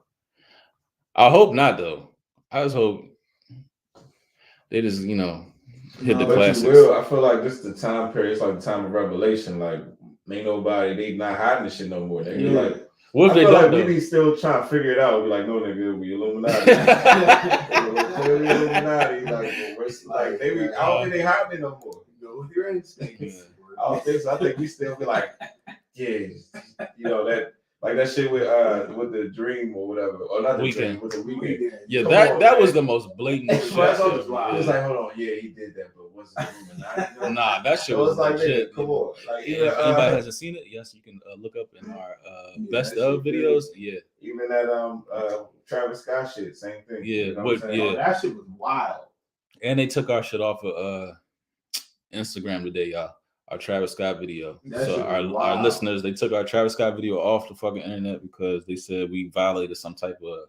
I hope not, though. I just hope they just, hit the classics. I feel like this is the time period. It's like the time of revelation. Like, ain't nobody, they not hiding this shit no more. They like, what if I they feel don't? Like we be still trying to figure it out. Be like, no, nigga, we Illuminati. Illuminati. Like, they be, I don't think they hiding it no more. Go with your instincts. I don't think so. I think we still be like, yeah, that. Like that shit with the dream or whatever, or not the Weekend. Dream, with the weekend. Yeah, that was the most blatant shit. It was like, hold on, yeah, he did that, but what's the dream? Nah, that shit was like legit. Come on, like if anybody hasn't seen it, yes, you can look up in our best of videos. Yeah, even that Travis Scott shit, same thing. Yeah, that shit was wild. And they took our shit off of Instagram today, y'all. Our Travis Scott video. So our listeners, they took our Travis Scott video off the fucking internet because they said we violated some type of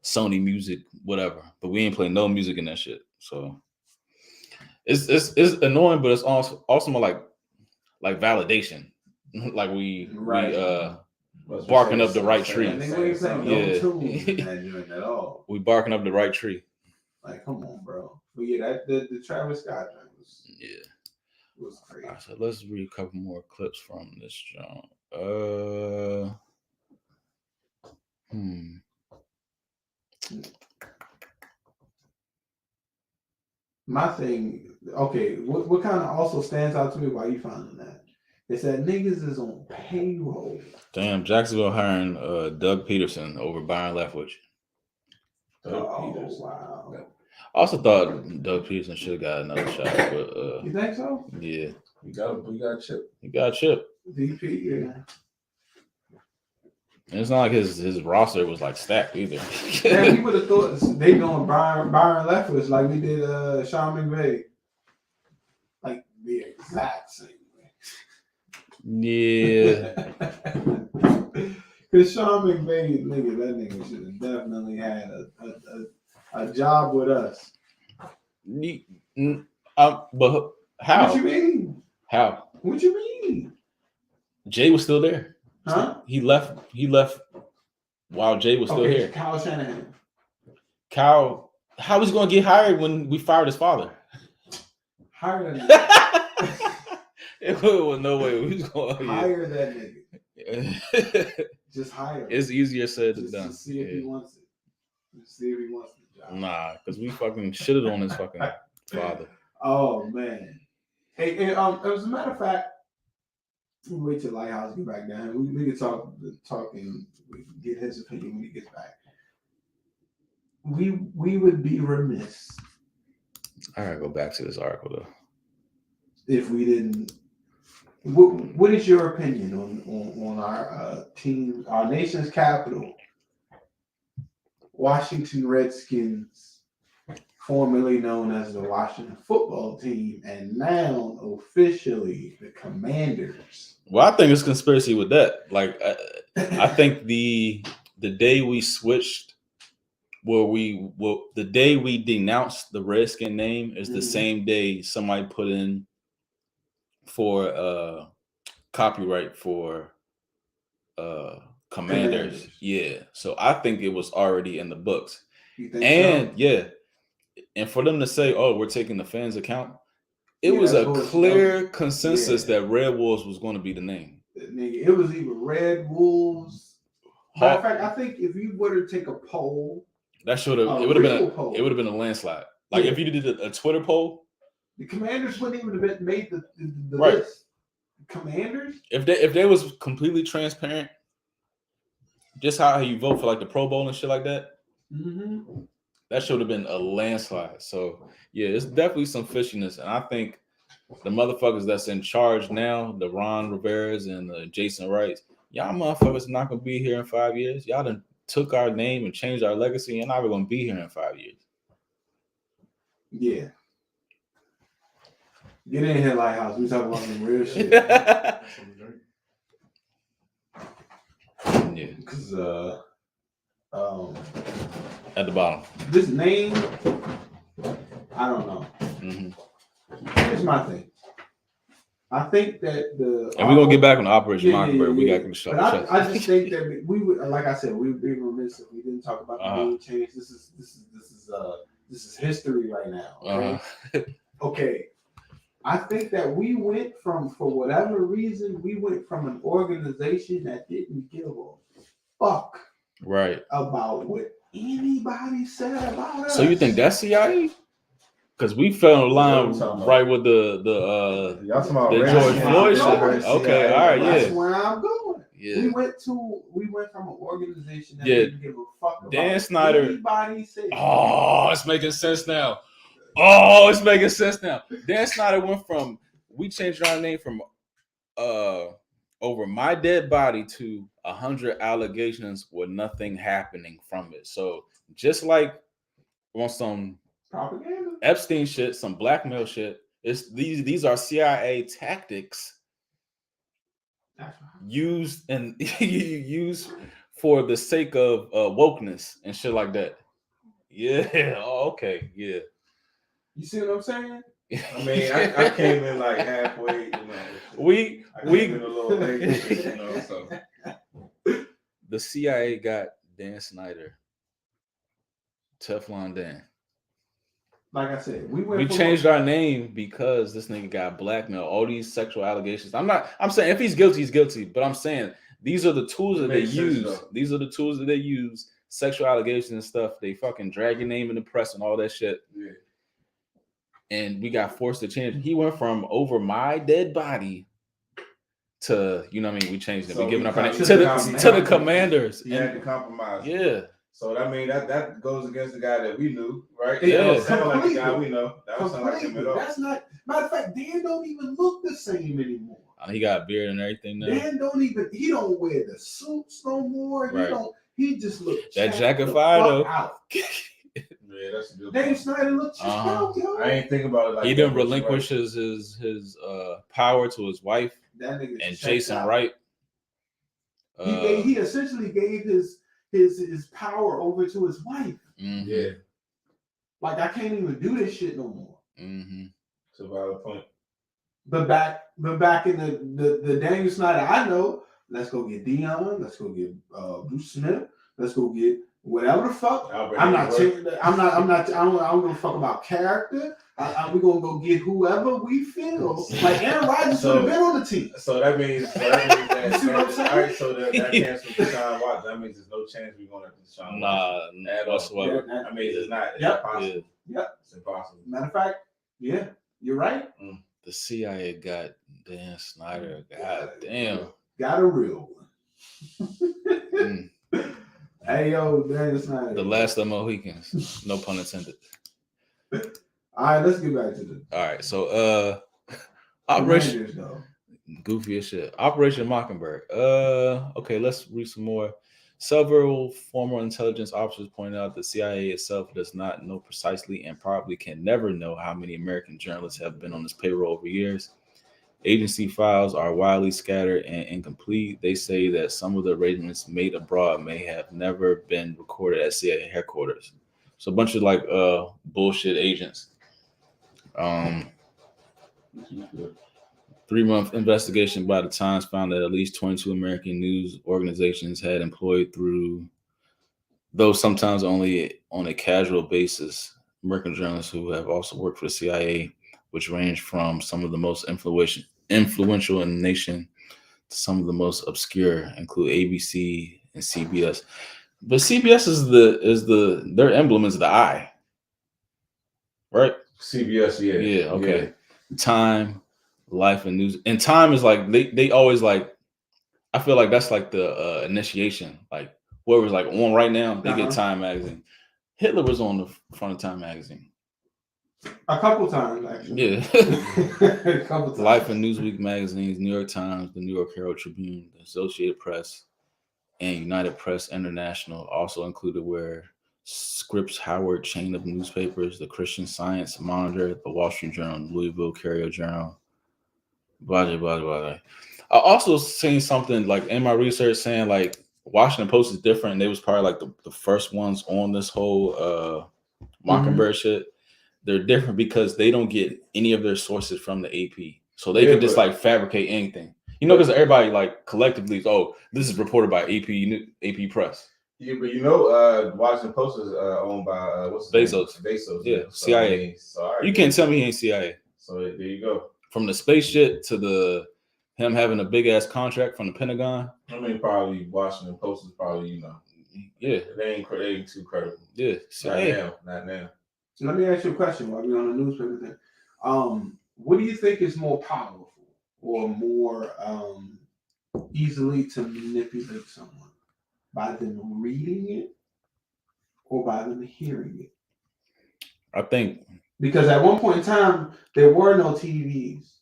Sony music, whatever. But we ain't playing no music in that shit. So it's annoying, but it's also more like validation. Like we barking up the right tree. At all. We barking up the right tree. Like, come on, bro. But yeah, the Travis Scott thing was crazy. Right, so let's read a couple more clips from this John. My thing, okay, what kind of also stands out to me while you finding that is that niggas is on payroll. Damn, Jacksonville hiring Doug Peterson over Byron Leftwich. Wow. I also thought Doug Peterson should have got another shot, but you think so? Yeah. You got a chip. He got a chip. VP, yeah. And it's not like his roster was like stacked either. Damn, you would have thought they doing Byron Leftwich like we did Sean McVay. Like the exact same way. Yeah. Because Sean McVay, that nigga should have definitely had a job with us. But how? What you mean? How? What you mean? Jay was still there. Huh? He left while Jay was still here. Kyle Shanahan. Kyle, how was he going to get hired when we fired his father? Hire that nigga. It was no way we was going to hire that nigga. Just hire him. It's easier said than done. To see if he wants it. Just see if he wants the job. Nah, because we fucking shitted on his fucking father. Oh man. Hey, as a matter of fact, we wait till Lighthouse get back down. We can talk and we can get his opinion when he gets back. We would be remiss. I gotta go back to this article though. If we didn't. What is your opinion on our team, our nation's capital, Washington Redskins, formerly known as the Washington Football Team, and now officially the Commanders? Well, I think it's conspiracy with that. Like, I think the day we switched, the day we denounced the Redskin name is the same day somebody put in for copyright for Commanders. Yeah. So I think it was already in the books. You think and so? Yeah. And for them to say, oh, we're taking the fans' account, it was a clear consensus that Red Wolves was going to be the name. It was either Red Wolves. Matter of fact, I think if you were to take a poll, that should have it would have been a landslide. Like if you did a Twitter poll, the Commanders wouldn't even have made the right. list. Commanders? If they was completely transparent, just how you vote for like the Pro Bowl and shit like that, that should have been a landslide. So yeah, it's definitely some fishiness, and I think the motherfuckers that's in charge now, the Ron Rivera's and the Jason Wrights, y'all motherfuckers not gonna be here in 5 years. Y'all done took our name and changed our legacy, and now we're gonna be here in 5 years. Yeah. Get in here, Lighthouse. We talking about some real shit. Yeah. Because at the bottom. This name, I don't know. Here's my thing. I think that and we're gonna get back on Operation Mockingbird. We got to shut. I just think that we would, like I said, we would be remiss if we didn't talk about the name change. This is history right now. Okay? Okay. I think that we went from, for whatever reason, we went from an organization that didn't give a fuck about what anybody said about us. So you think that's CIA? Because we fell in line right with the George Floyd shit. Okay, all right, That's where I'm going. Yeah. We went from an organization that didn't give a fuck about Dan Snyder. Anybody said. Oh, it's making sense now. Dan Snyder went from, we changed our name from over my dead body to 100 allegations with nothing happening from it. So just like on some propaganda, Epstein shit, some blackmail shit, it's these are CIA tactics used for the sake of wokeness and shit like that. Yeah. Oh, okay. Yeah. You see what I'm saying? I mean, I came in like halfway. We came in a little late, so. The CIA got Dan Snyder, Teflon Dan. Like I said, we changed our name because this nigga got blackmailed. All these sexual allegations. I'm saying if he's guilty, he's guilty. But I'm saying these are the tools that they use. These are the tools that they use. Sexual allegations and stuff. They fucking drag your name in the press and all that shit. Yeah. And we got forced to change. He went from over my dead body to, you know what I mean? We changed it. So we giving up our name to the commanders. He had to compromise. Yeah. So I mean that goes against the guy that we knew, right? Yeah. That sound like the guy we know. That don't sound like him at all. That's not. Matter of fact, Dan don't even look the same anymore. He got a beard and everything now. Dan he don't wear the suits no more. Right. He just looks that jacket fire though. Yeah, that's a good Dave Snyder looks out, yo. I ain't think about it like he didn't relinquish his power to his wife and Jason Wright. He essentially gave his power over to his wife. Mm-hmm. Yeah. Like I can't even do this shit no more. Mm-hmm. It's a valid point. But back in the Daniel Snyder I know, let's go get Dion, let's go get Bruce Smith, let's go get whatever the fuck. I don't give a fuck about character. We're gonna go get whoever we feel. Like Aaron Rodgers should have been on the team. So that means that you see what I'm saying? all right, so that cancels Deshaun Watson. That means there's no chance we're gonna have Deshaun Watson. Nah, whatsoever. I mean, it's not possible. Yep. It's impossible. Matter of fact, yeah, you're right. The CIA got Dan Snyder. God damn. Got a real one. Hey yo, Dan Snyder. The last of the Mohicans. No pun intended. All right, let's get back to this. All right, so Operation goofy as shit. Operation Mockingbird. Okay, let's read some more. Several former intelligence officers pointed out the CIA itself does not know precisely and probably can never know how many American journalists have been on this payroll over years. Agency files are widely scattered and incomplete. They say that some of the arrangements made abroad may have never been recorded at CIA headquarters. So a bunch of like bullshit agents. 3-month investigation by the Times found that at least 22 American news organizations had employed through, though sometimes only on a casual basis, American journalists who have also worked for the CIA, which range from some of the most influential in the nation to some of the most obscure, include ABC and CBS. But CBS is their emblem is the eye, right? CBS, yeah. Yeah, okay. Yeah. Time, Life and News. And Time is like they always like, I feel like that's like the initiation. Like whoever's like on right now, they get Time magazine. Hitler was on the front of Time magazine. A couple times, actually. Yeah. A couple times. Life and Newsweek magazines, New York Times, the New York Herald Tribune, the Associated Press, and United Press International also included where Scripps Howard chain of newspapers, the Christian Science Monitor, the Wall Street Journal, Louisville Courier Journal, blah, blah, blah, blah. I also seen something like in my research saying like Washington Post is different. They was probably like the first ones on this whole Mockingbird shit. They're different because they don't get any of their sources from the AP. So they can just like fabricate anything. You know, because everybody like collectively, this is reported by AP Press. Yeah, but Washington Post is owned by what's his name? Bezos. Yeah, so, CIA. You can't tell me he ain't CIA. So there you go. From the space shit to him having a big ass contract from the Pentagon. I mean, probably Washington Post is probably yeah, they ain't too credible. Yeah, CIA. Not now. Let me ask you a question while we're on the newspaper thing. What do you think is more powerful or more easily to manipulate someone? By them reading it or by them hearing it? I think. Because at one point in time, there were no TVs.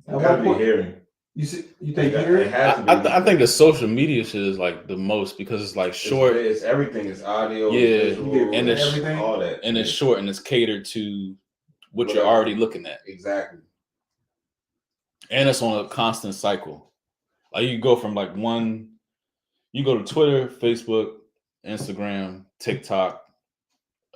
At one point, hearing. You think hearing? I think the social media shit is like the most because it's like short. It's everything. It's audio. Yeah, visual, and it's everything. All that. And it's short and it's catered to what you're already looking at. Exactly. And it's on a constant cycle. Like you go from like one, You go to Twitter, Facebook, Instagram, TikTok,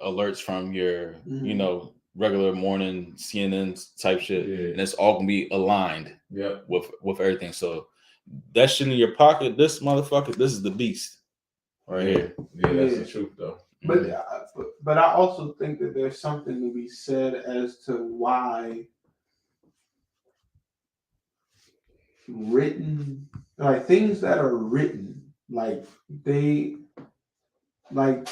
alerts from your, you know, regular morning CNN type shit, and it's all gonna be aligned with everything. So that shit in your pocket, this motherfucker, this is the beast right here. Yeah, that's the truth though. But I also think that there's something to be said as to why written, like things that are written, like they, like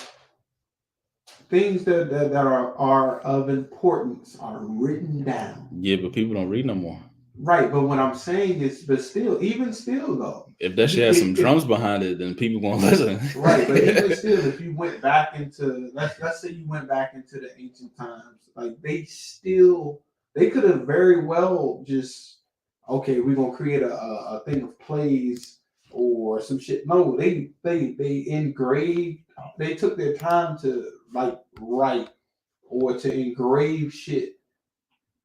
things that are of importance are written down. Yeah, but people don't read no more. Right, but what I'm saying is, but still, even still though, if that shit has some drums behind it, then people gonna listen. Right, but even still, if you went back into let's say you went back into the ancient times, like they could have very well just, okay, we're gonna create a thing of plays or some shit. No, they engraved. They took their time to like write or to engrave shit.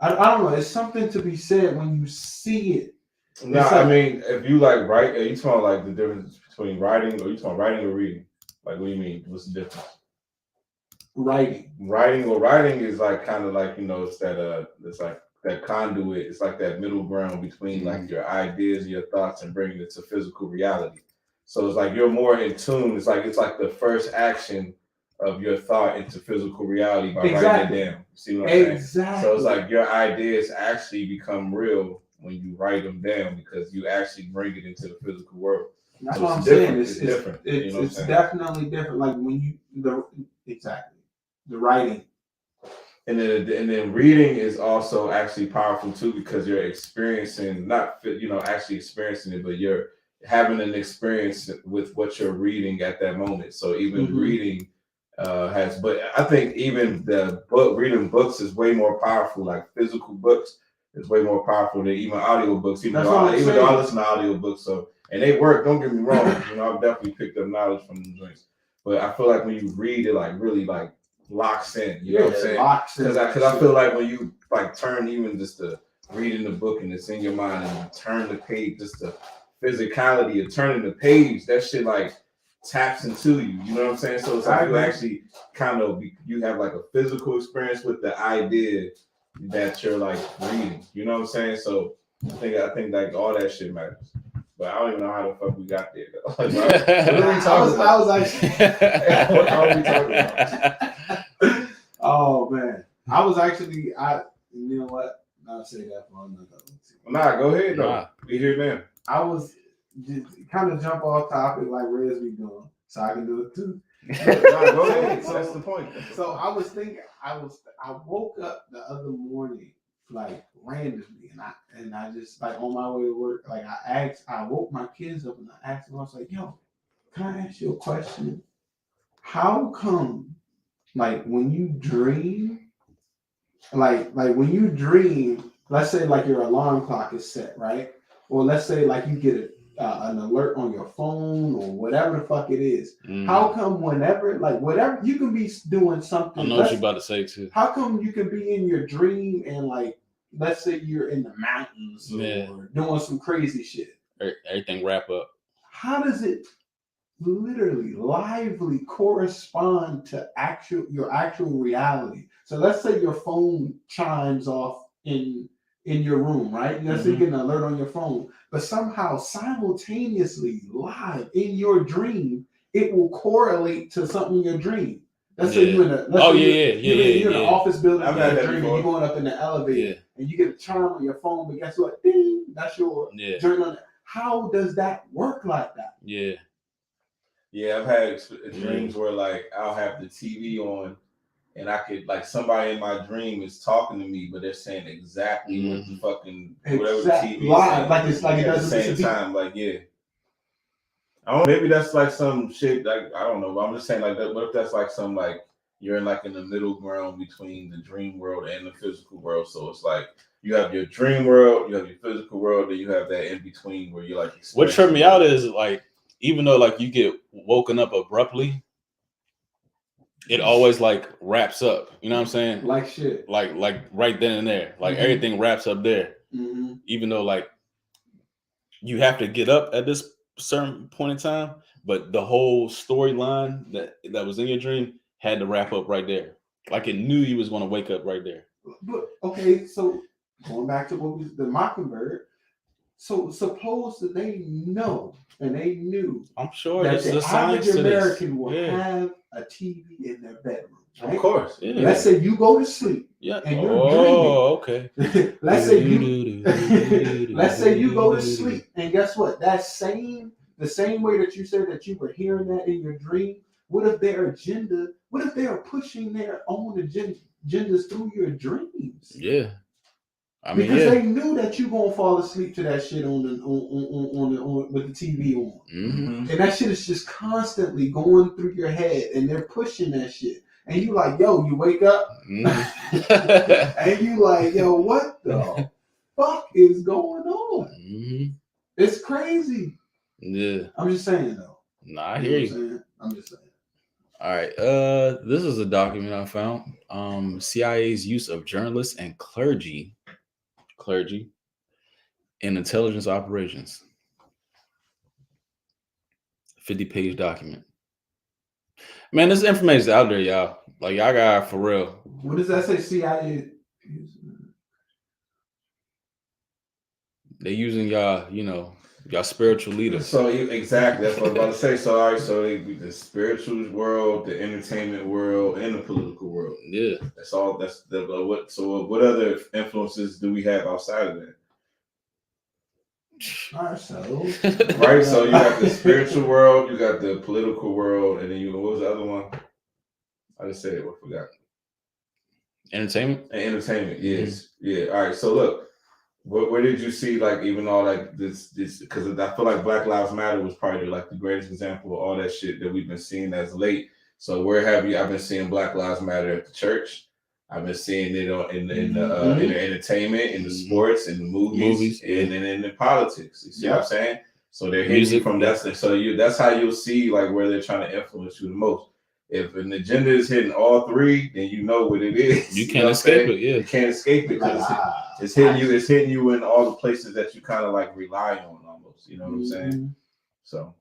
I don't know. It's something to be said when you see it. No, I mean, if you like write, are you talking like the difference between writing, or you talking writing or reading? Like, what do you mean? What's the difference? Writing. Writing is like kind of like, you know, it's like that conduit. It's like that middle ground between like your ideas, your thoughts, and bringing it to physical reality. So it's like you're more in tune. It's like the first action of your thought into physical reality by writing it down. See what I'm saying? So it's like your ideas actually become real when you write them down, because you actually bring it into the physical world. That's so what I'm saying. It's different. It's definitely different. Like when the writing. And then reading is also actually powerful too, because you're experiencing, not, you know, actually experiencing it, but you're having an experience with what you're reading at that moment. So even reading but I think even reading books is way more powerful. Like physical books is way more powerful than even audiobooks. Even though I listen to audiobooks, so, and they work, don't get me wrong. You know, I've definitely picked up knowledge from them joints. But I feel like when you read it, like really like locks in. You know what I'm saying? Because I feel like when you like turn even just to reading the book and it's in your mind and you turn the page, just the physicality of turning the page, that shit like taps into you. You know what I'm saying? So it's like you actually kind of you have like a physical experience with the idea that you're like reading. You know what I'm saying? So I think like all that shit matters. But I don't even know how the fuck we got there though. Like, what are we talking about? I was actually what are we talking about? Oh man. I was actually you know what? I'll say that for another one. Nah, go ahead though. We here now. I was just kind of jump off topic like Rez be doing, so I can do it too. Nah, go ahead. So that's the point. So I was thinking, I woke up the other morning like randomly, and I just like on my way to work, like I woke my kids up and I asked them, I was like, yo, can I ask you a question? How come, like when you dream, like when you dream, let's say like your alarm clock is set, right? Or let's say like you get an alert on your phone or whatever the fuck it is. How come whenever, like whatever, you can be doing something. I know what you're about to say too. How come you can be in your dream and like, let's say you're in the mountains or doing some crazy shit. Everything wrap up. How does it literally lively correspond to your actual reality? So let's say your phone chimes off in your room, right? Let's say you get an alert on your phone, but somehow simultaneously live in your dream, it will correlate to something in your dream. Let's say you're in an office building in your dream and you're going up in the elevator and you get a chime on your phone, but guess what? Ding, that's your dream on it. How does that work like that? Yeah, I've had dreams where like I'll have the TV on and I could, like, somebody in my dream is talking to me, but they're saying exactly what the fucking whatever the TV live, is like it's like it at the doesn't same time. Like, I don't know, maybe that's like some shit. Like, I don't know. But I'm just saying, like, that. What if that's like some like you're in like in the middle ground between the dream world and the physical world? So it's like you have your dream world, you have your physical world, then you have that in between where you're like. What tripped me out is like, even though like you get woken up abruptly, it always like wraps up. You know what I'm saying? Like shit. Like right then and there. Like everything wraps up there. Even though like you have to get up at this certain point in time, but the whole storyline that was in your dream had to wrap up right there. Like it knew you was going to wake up right there. But okay, so going back to what was the Mockingbird. So suppose that they know and they knew. I'm sure that there's the a science average to this. American will have a TV in their bedroom. Right? Of course. Yeah. Let's say you go to sleep. Yeah. And you're okay. dreaming. Let's say you go to sleep, and guess what? The same way that you said that you were hearing that in your dream. What if their agenda? What if they are pushing their own agendas through your dreams? Yeah. I mean, because they knew that you gonna fall asleep to that shit on with the TV on, and that shit is just constantly going through your head, and they're pushing that shit, and you like, yo, you wake up, and you like, yo, what the fuck is going on? It's crazy. Yeah, I'm just saying though. Nah, I hear you. I'm just saying. All right, this is a document I found. CIA's use of journalists and clergy in intelligence operations. 50-page document. Man, this information is out there, y'all. Like, y'all got for real. What does that say? CIA? They using y'all, y'all spiritual leaders. So exactly, that's what I was about to say. So all right, so the spiritual world, the entertainment world, and the political world. Yeah, that's all. That's the what. So what other influences do we have outside of that? Ourselves, right? So you got the spiritual world, you got the political world, and then what was the other one? I just said it. I forgot. Entertainment. And entertainment. Yes. Yeah. All right. So look. Where did you see like even all like this because I feel like Black Lives Matter was probably like the greatest example of all that shit that we've been seeing as late. So where have you? I've been seeing Black Lives Matter at the church. I've been seeing it in the entertainment, in the sports, in the movies, and then in the politics. You see what I'm saying? So they're hitting you from that. So that's how you'll see like where they're trying to influence you the most. If an agenda is hitting all three, then you know what it is. You can't escape it. Yeah, you can't escape it because it's hitting you. It's hitting you in all the places that you kind of like rely on almost. You know what I'm saying? So,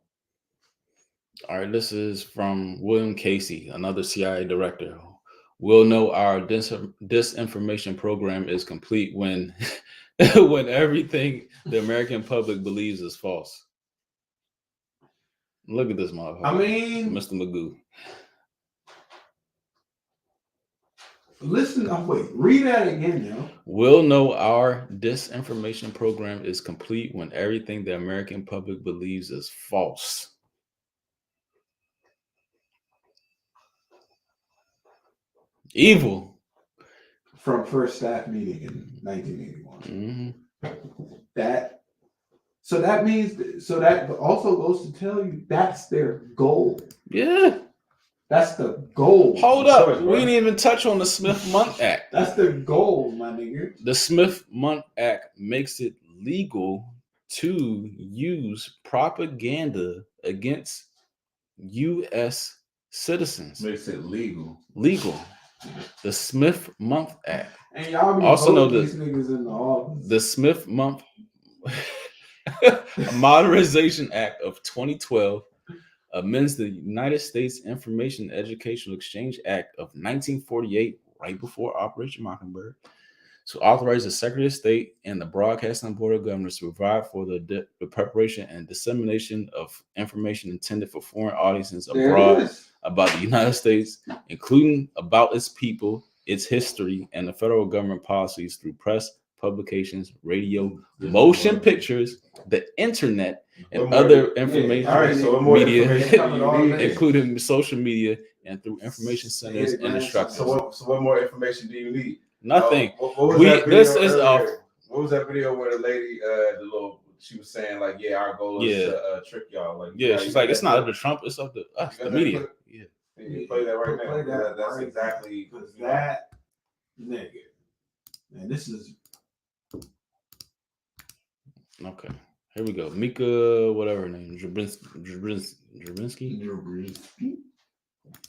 all right. This is from William Casey, another CIA director. We'll know our disinformation program is complete when when everything the American public believes is false. Look at this motherfucker. I mean, Mr. Magoo. Listen, wait, read that again, yo. We'll know our disinformation program is complete when everything the American public believes is false. Evil. From first staff meeting in 1981. That also goes to tell you that's their goal. Yeah. That's the goal. Hold up. We didn't even touch on the Smith-Mundt Act. That's the goal, my nigga. The Smith-Mundt Act makes it legal to use propaganda against U.S. citizens. Makes it legal. Legal. The Smith-Mundt Act. And y'all also know these niggas in the office. The Smith-Mundt Modernization Act of 2012 amends the United States Information Educational Exchange Act of 1948, right before Operation Mockingbird, to authorize the Secretary of State and the Broadcasting Board of Governors to provide for the preparation and dissemination of information intended for foreign audiences abroad about the United States, including about its people, its history, and the federal government policies through press, publications, radio, motion pictures, the internet, and other information media, including social media, and through information centers and instructors. So what more information do you need? Nothing. What was that video where the lady, she was saying like, yeah, our goal is to trick y'all. Like, she's like, it's not up to Trump, it's up to us, the media. You play that right now. That's exactly that nigga. Man, this is okay. Here we go. Mika, whatever her name, Drabinski.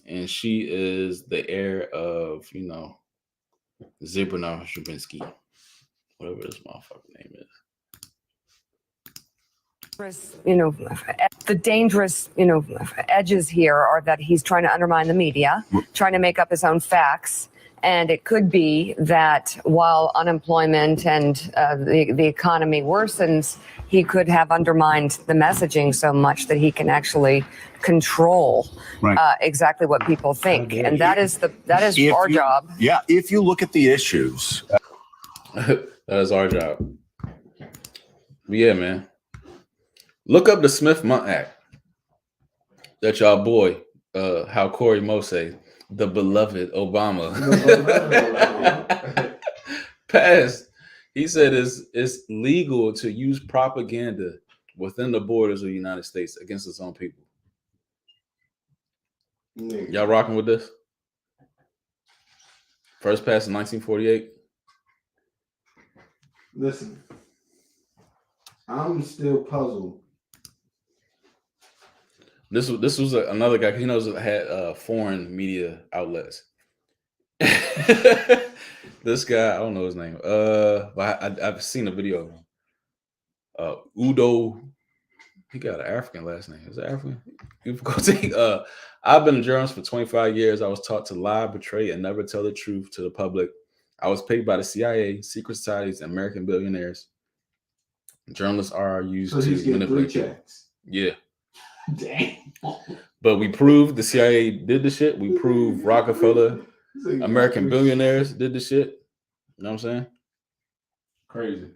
And she is the heir of, Zbigniew Drabinski, whatever this motherfucker name is. The dangerous, edges here are that he's trying to undermine the media, trying to make up his own facts. And it could be that while unemployment and the economy worsens, he could have undermined the messaging so much that he can actually control exactly what people think. And that is our job. Yeah, if you look at the issues. That is our job. But yeah, man. Look up the Smith-Mundt Act. That y'all boy, how Corey Mose, the beloved Obama, passed. He said it's legal to use propaganda within the borders of the United States against its own people. Y'all rocking with this? First passed in 1948. Listen, I'm still puzzled. This was another guy. He knows that had foreign media outlets. This guy, I don't know his name. But I've seen a video of him. Udo. He got an African last name. Is it African? I've been a journalist for 25 years. I was taught to lie, betray, and never tell the truth to the public. I was paid by the CIA, secret societies, and American billionaires. Journalists are used to manipulate. Checks. Yeah. Damn. But we proved the CIA did the shit. We proved Rockefeller, American billionaires did the shit. You know what I'm saying? Crazy.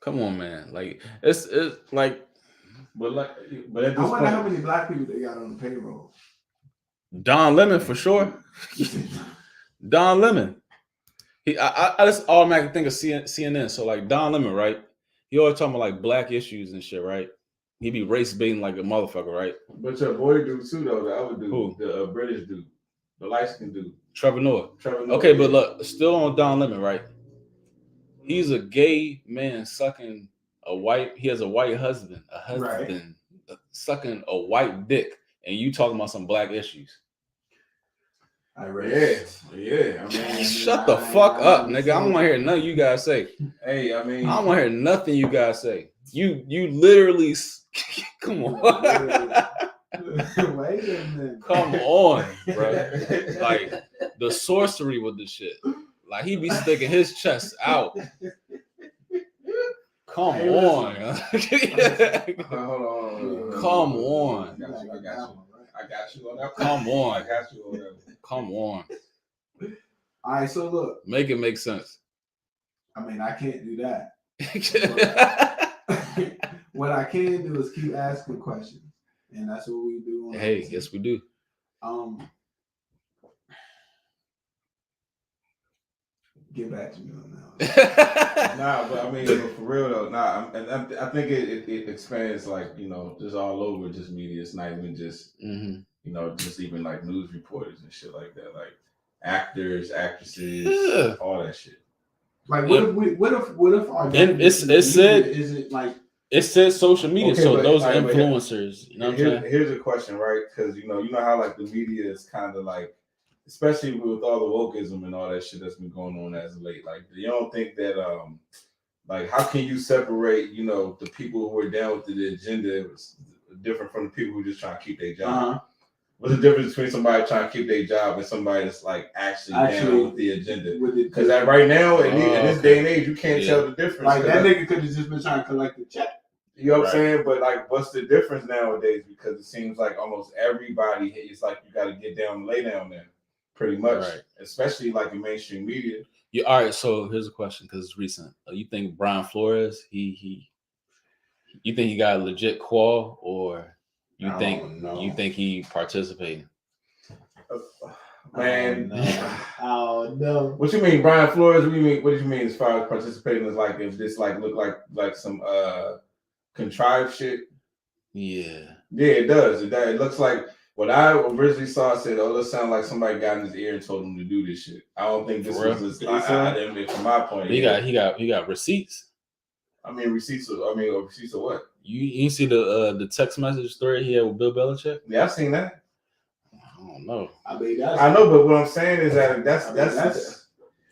Come on, man. Like it's like, but I wonder how many black people they got on the payroll. Don Lemon for sure. Don Lemon. I just automatically think of CNN. So like Don Lemon, right? He always talking about like black issues and shit, right? He be race baiting like a motherfucker, right? But your boy dude too, though. The other dude, who? The British dude, the light skinned dude, Trevor Noah. Okay, but look, still on Don Lemon, right? He's a gay man sucking a white. He has a white husband, sucking a white dick, and you talking about some black issues. I read it. Yeah. I mean, shut the fuck up, nigga. I don't want to hear nothing you guys say. Hey, I mean, I don't want to hear nothing you guys say. You literally, come on. Wait a minute. Come on, bro. Like the sorcery with the shit. Like he be sticking his chest out. Come on. Hold on. Come on. I got you on that. Come on. I got you on that. Come on. All right, so look. Make it make sense. I mean, I can't do that. What I can do is keep asking questions, and that's what we do. Hey, yes, we do. Get back to me on that. Nah, but I mean, for real though, I think it expands like just all over just media. It's not even just just even like news reporters and shit like that, like actors, actresses, all that shit. Like, what if our it said is it like it said social media, okay, so but, those right, influencers, you know what I'm saying? Here's a question, right? Because you know how like the media is kind of like, especially with all the wokeism and all that shit that's been going on as of late. Like, you don't think that like how can you separate the people who are down with the agenda different from the people who are just trying to keep their job? What's the difference between somebody trying to keep their job and somebody that's like actually down with the agenda? Because right now, in this day and age, you can't tell the difference. Like that nigga could have just been trying to collect the check. You know what I'm saying? But like, what's the difference nowadays? Because it seems like almost everybody, it's like you got to get down and lay down there, pretty much. Right. Especially like in mainstream media. Yeah. All right. So here's a question because it's recent. You think Brian Flores, you think he got a legit qual, or you think he participating? Man, oh no. What you mean, Brian Flores? What do you mean as far as participating? Is like if this like look like some contrived shit? Yeah, it does. It looks like what I originally saw. I said, "Oh, this sounds like somebody got in his ear and told him to do this shit." I don't think this was just from my point of view. He got receipts. I mean, receipts of what? You see the text message thread he had with Bill Belichick? Yeah, I've seen that. I don't know. I mean, I know, but what I'm saying is that that's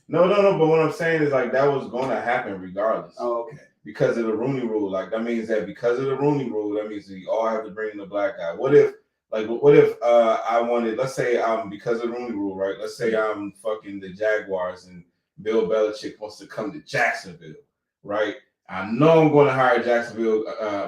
No. But what I'm saying is like that was going to happen regardless. Oh, okay. Because of the Rooney Rule, like that means that because of the Rooney Rule, that means we all have to bring in a black guy. What if I wanted, let's say because of the Rooney Rule, right? Let's say I'm fucking the Jaguars and Bill Belichick wants to come to Jacksonville, right? I know I'm going to hire Bill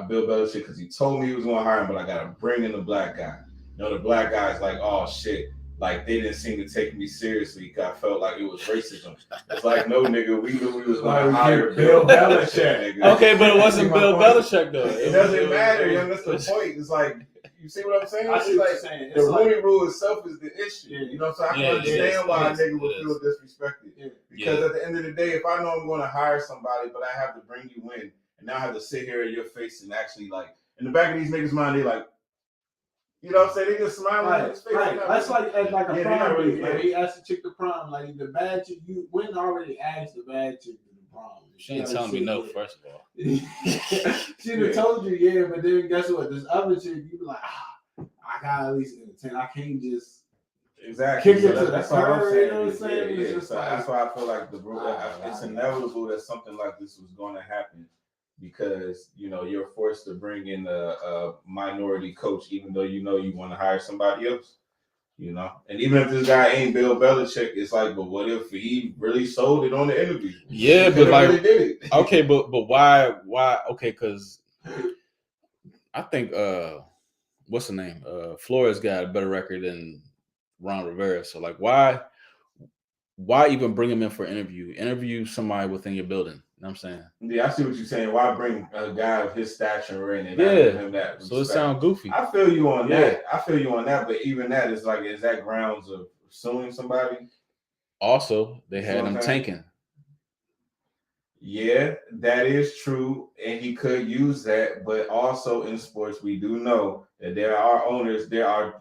Belichick because he told me he was going to hire him, but I got to bring in the black guy. You know, the black guy's like, oh shit. Like they didn't seem to take me seriously because I felt like it was racism. It's like, no, nigga, we knew we was going to hire Bill Belichick. Nigga. Okay, but it wasn't Bill Belichick though. It doesn't matter. You know, that's the point. It's like, you see what I'm saying? I see what you're saying. The Rooney Rule itself is the issue. Yeah. You know what I'm saying? I can understand why a nigga would feel disrespected. Because at the end of the day, if I know I'm going to hire somebody, but I have to bring you in, and now I have to sit here in your face and actually like, in the back of these niggas' mind, they like, you know what I'm saying? They just smiling at his face. Right. That's like a prom really, date. Like he asked the chick to prom. Like the bad chick, you wouldn't already ask the bad chick to the prom. She ain't telling me no, first of all. She'd have told you, yeah, but then guess what? This other chick, you be like, I got at least entertain. I can't just exactly kick it to the that's what I'm curb. saying. You know what I'm saying? Yeah. So that's why I feel like it's inevitable that something like this was going to happen. Because you know you're forced to bring in a minority coach, even though you know you want to hire somebody else, you know. And even if this guy ain't Bill Belichick, it's like, but what if he really sold it on the interview? Yeah, but like, really did it. Okay, but why? Okay, because I think what's the name? Flores got a better record than Ron Rivera. So like, why even bring him in for an interview? Interview somebody within your building. You know what I'm saying? Yeah, I see what you're saying. Why bring a guy of his stature in and not give him that respect? So it sounds goofy. I feel you on that. I feel you on that. But even that is like, is that grounds of suing somebody? Also, they had him tanking. Yeah, that is true. And he could use that. But also in sports, we do know that there are owners, there are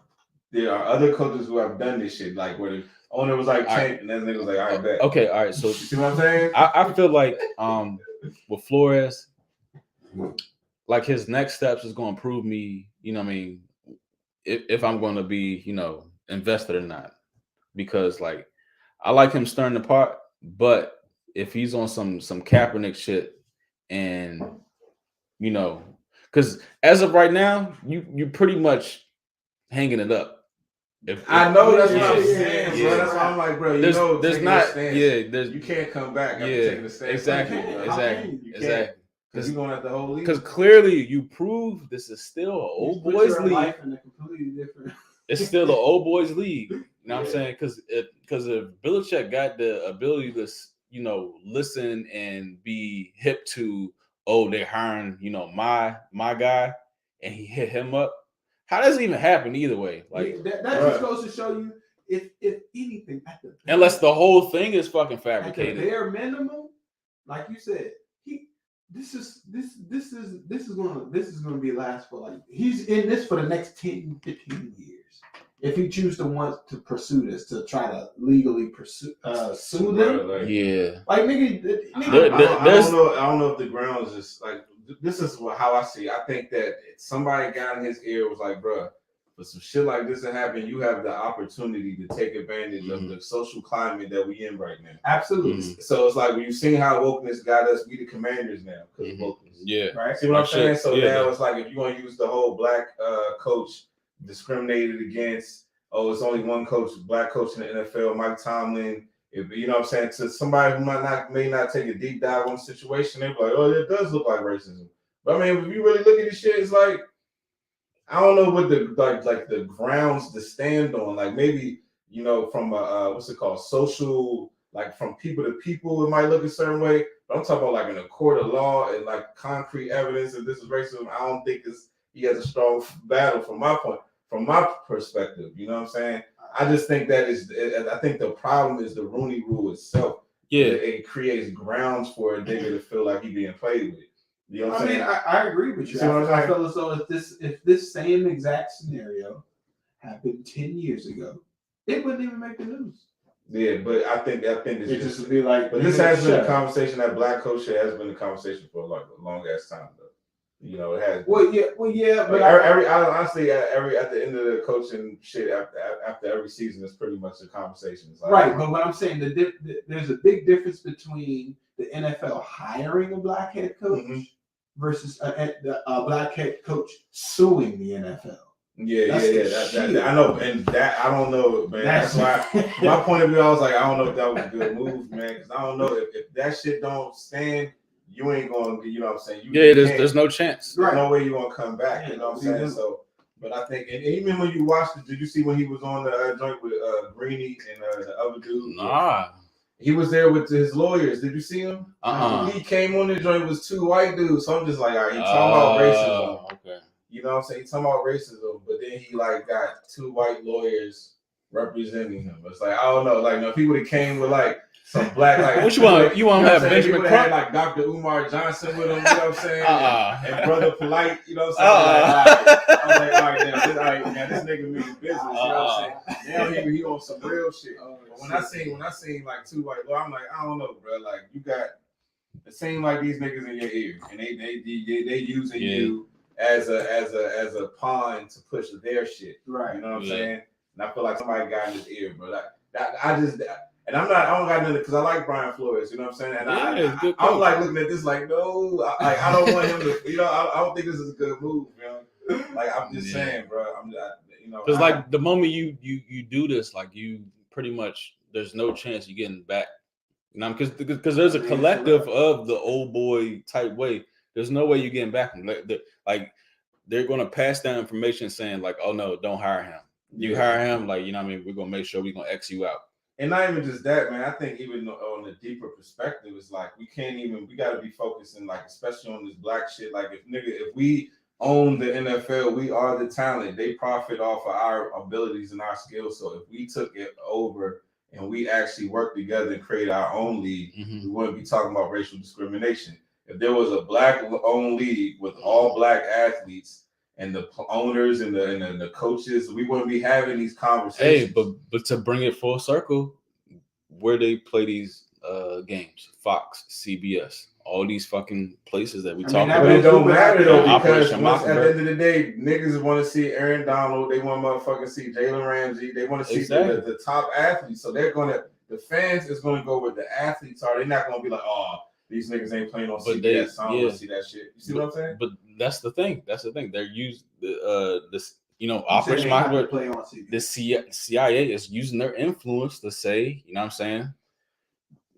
other coaches who have done this shit. Like where the owner was like tank, and then nigga was like, all right, bet. Okay, all right. So you see what I'm saying? I feel like with Flores, like his next steps is going to prove me, you know what I mean, if I'm going to be, you know, invested or not. Because like I like him stirring the pot, but if he's on some Kaepernick shit and you know, because as of right now, you pretty much hanging it up. I know that's what I'm saying, bro. That's why I'm like, bro. You know, there's not, you can't come back after taking the stance. Exactly. Because you're going at the whole league. Because clearly you prove this is still an old boys league. It's still an old boys league. You know what I'm saying? Because if Belichick got the ability to, you know, listen and be hip to, oh, they're hiring, you know, my guy, and he hit him up. How does it even happen either way? Like that just goes to show you, if anything, unless the whole thing is fucking fabricated. At the bare minimum, like you said, this is gonna be last for like he's in this for the next 10, 15 years. If he chooses to want to pursue this, to try to legally sue them, like, like nigga, I don't know if the grounds is like. This is how I see it. I think that somebody got in his ear was like, bro, for some shit like this to happen, you have the opportunity to take advantage of the social climate that we in right now. Absolutely. So it's like when you see how wokeness got us, we the commanders now because of wokeness. Yeah. Right. See what I'm saying? So now it's like if you want to use the whole black coach discriminated against, oh, it's only one coach, black coach in the NFL, Mike Tomlin. If, you know what I'm saying, to somebody who may not take a deep dive on the situation, they're like, oh, it does look like racism. But I mean, if you really look at this shit, it's like, I don't know what the like the grounds to stand on. Like maybe, you know, from a what's it called, social, like from people to people, it might look a certain way. But I'm talking about like in a court of law and like concrete evidence that this is racism. I don't think he has a strong battle from my perspective. You know what I'm saying? I just think I think the problem is the Rooney Rule itself. Yeah, it creates grounds for a nigga to feel like he being played with. You know what I'm saying? I agree with you. I feel as though if this same exact scenario happened 10 years ago, it wouldn't even make the news. Yeah, but I think it's it just would be like. But this has been a conversation. That black coach shit has been a conversation for like a long ass time though. You know, it has. Well, yeah, but honestly, at the end of the coaching shit, after every season, it's pretty much a conversation. It's like, right. But what I'm saying, there's a big difference between the NFL hiring a black head coach versus a black head coach suing the NFL. Yeah. That, I know, and that I don't know, man. That's why my point of view, I was like, I don't know if that was a good move, man, because I don't know if that shit don't stand. You ain't going to, you know what I'm saying? There's no chance. There's no way you're going to come back, you know what I'm saying? So, but I think, and even when you watched it, did you see when he was on the joint with Greeny and the other dude? Nah. He was there with his lawyers. Did you see him? He came on the joint, was 2 white dudes. So I'm just like, all right, he talking about racism. Okay. You know what I'm saying? He talking about racism, but then he like got 2 white lawyers representing him. It's like, I don't know. Like, if he would have came with like, some black, like what you want? You want to have Benjamin Crump, like Dr. Umar Johnson with him, you know what I'm saying? And Brother Polite, you know what I'm saying? I was like, all right, now this nigga means business, you know what I'm saying? Now he on some real shit. But when I seen like 2 white lawyers, I'm like, I don't know, bro. Like you got it seems like these niggas in your ear, and they using you as a pawn to push their shit, right? You know what I'm saying? And I feel like somebody got in his ear, bro. And I don't got nothing because I like Brian Flores, you know what I'm saying? And I'm like looking at this like, no, I don't want him to, you know, I don't think this is a good move, you know? Like, I'm just saying, bro. You know, because like the moment you do this, like you pretty much, there's no chance you're getting back. You know, because there's a collective of the old boy type way. There's no way you're getting back. Like they're going to pass down information saying like, oh no, don't hire him. You hire him, like, you know what I mean? We're going to make sure we're going to X you out. And not even just that, man. I think even on a deeper perspective, it's like we got to be focusing, like, especially on this black shit. Like, if we own the NFL, we are the talent. They profit off of our abilities and our skills. So if we took it over and we actually worked together and create our own league, we wouldn't be talking about racial discrimination. If there was a black-owned league with all black athletes and the owners and the coaches, we wouldn't be having these conversations. Hey, but to bring it full circle, where they play these games, Fox, CBS, all these fucking places that we talk about. But it don't matter though, because at the end of the day, niggas want to see Aaron Donald, they want to motherfucking see Jalen Ramsey, they want to see the top athletes. So the fans is gonna go where the athletes are. They're not gonna be like, oh, these niggas ain't playing on CBS. I don't want to see that shit. You see what I'm saying? But that's the thing. They're used this, you know, Operation Mockingbird. The CIA is using their influence to say, you know what I'm saying?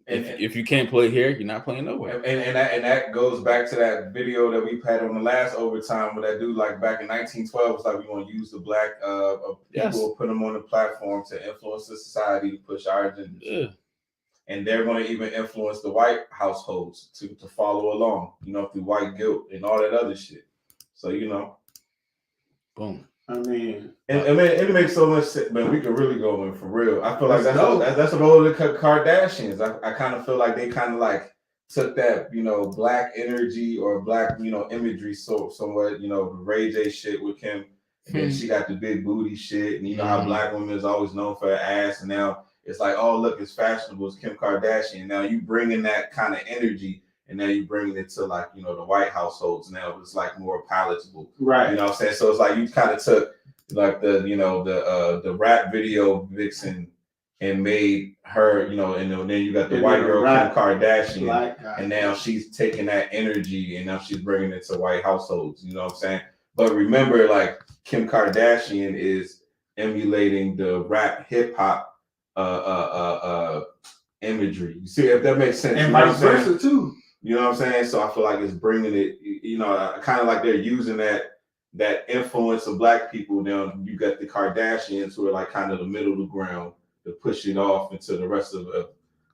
If you can't play here, you're not playing nowhere. And that goes back to that video that we had on the last overtime where that dude, like back in 1912, was like, we want to use the black people, put them on the platform to influence the society to push our agenda. Yeah. And they're going to even influence the white households to follow along, you know, through white guilt and all that other shit. So, you know, boom. I mean, it makes so much sense, man. We could really go in for real. I feel like that's the role of the Kardashians. I kind of feel like they kind of like took that, you know, black energy or black, you know, imagery somewhat, you know, the Ray J shit with Kim. And then she got the big booty shit. And you know how black women is always known for her ass. And now it's like, oh, look, it's fashionable. It's Kim Kardashian. Now you bringing that kind of energy, and now you bringing it to, like, you know, the white households. Now it's like more palatable, right? You know what I'm saying? So it's like you kind of took like the rap video vixen and made her, you know, and then you got the white girl Kim Kardashian, and now she's taking that energy and now she's bringing it to white households. You know what I'm saying? But remember, like, Kim Kardashian is emulating the rap hip hop imagery. You see, if that makes sense, and vice versa too. You know what I'm saying? So I feel like it's bringing it, you know, kind of like they're using that influence of black people. Now you got the Kardashians who are like kind of the middle of the ground to push it off into the rest of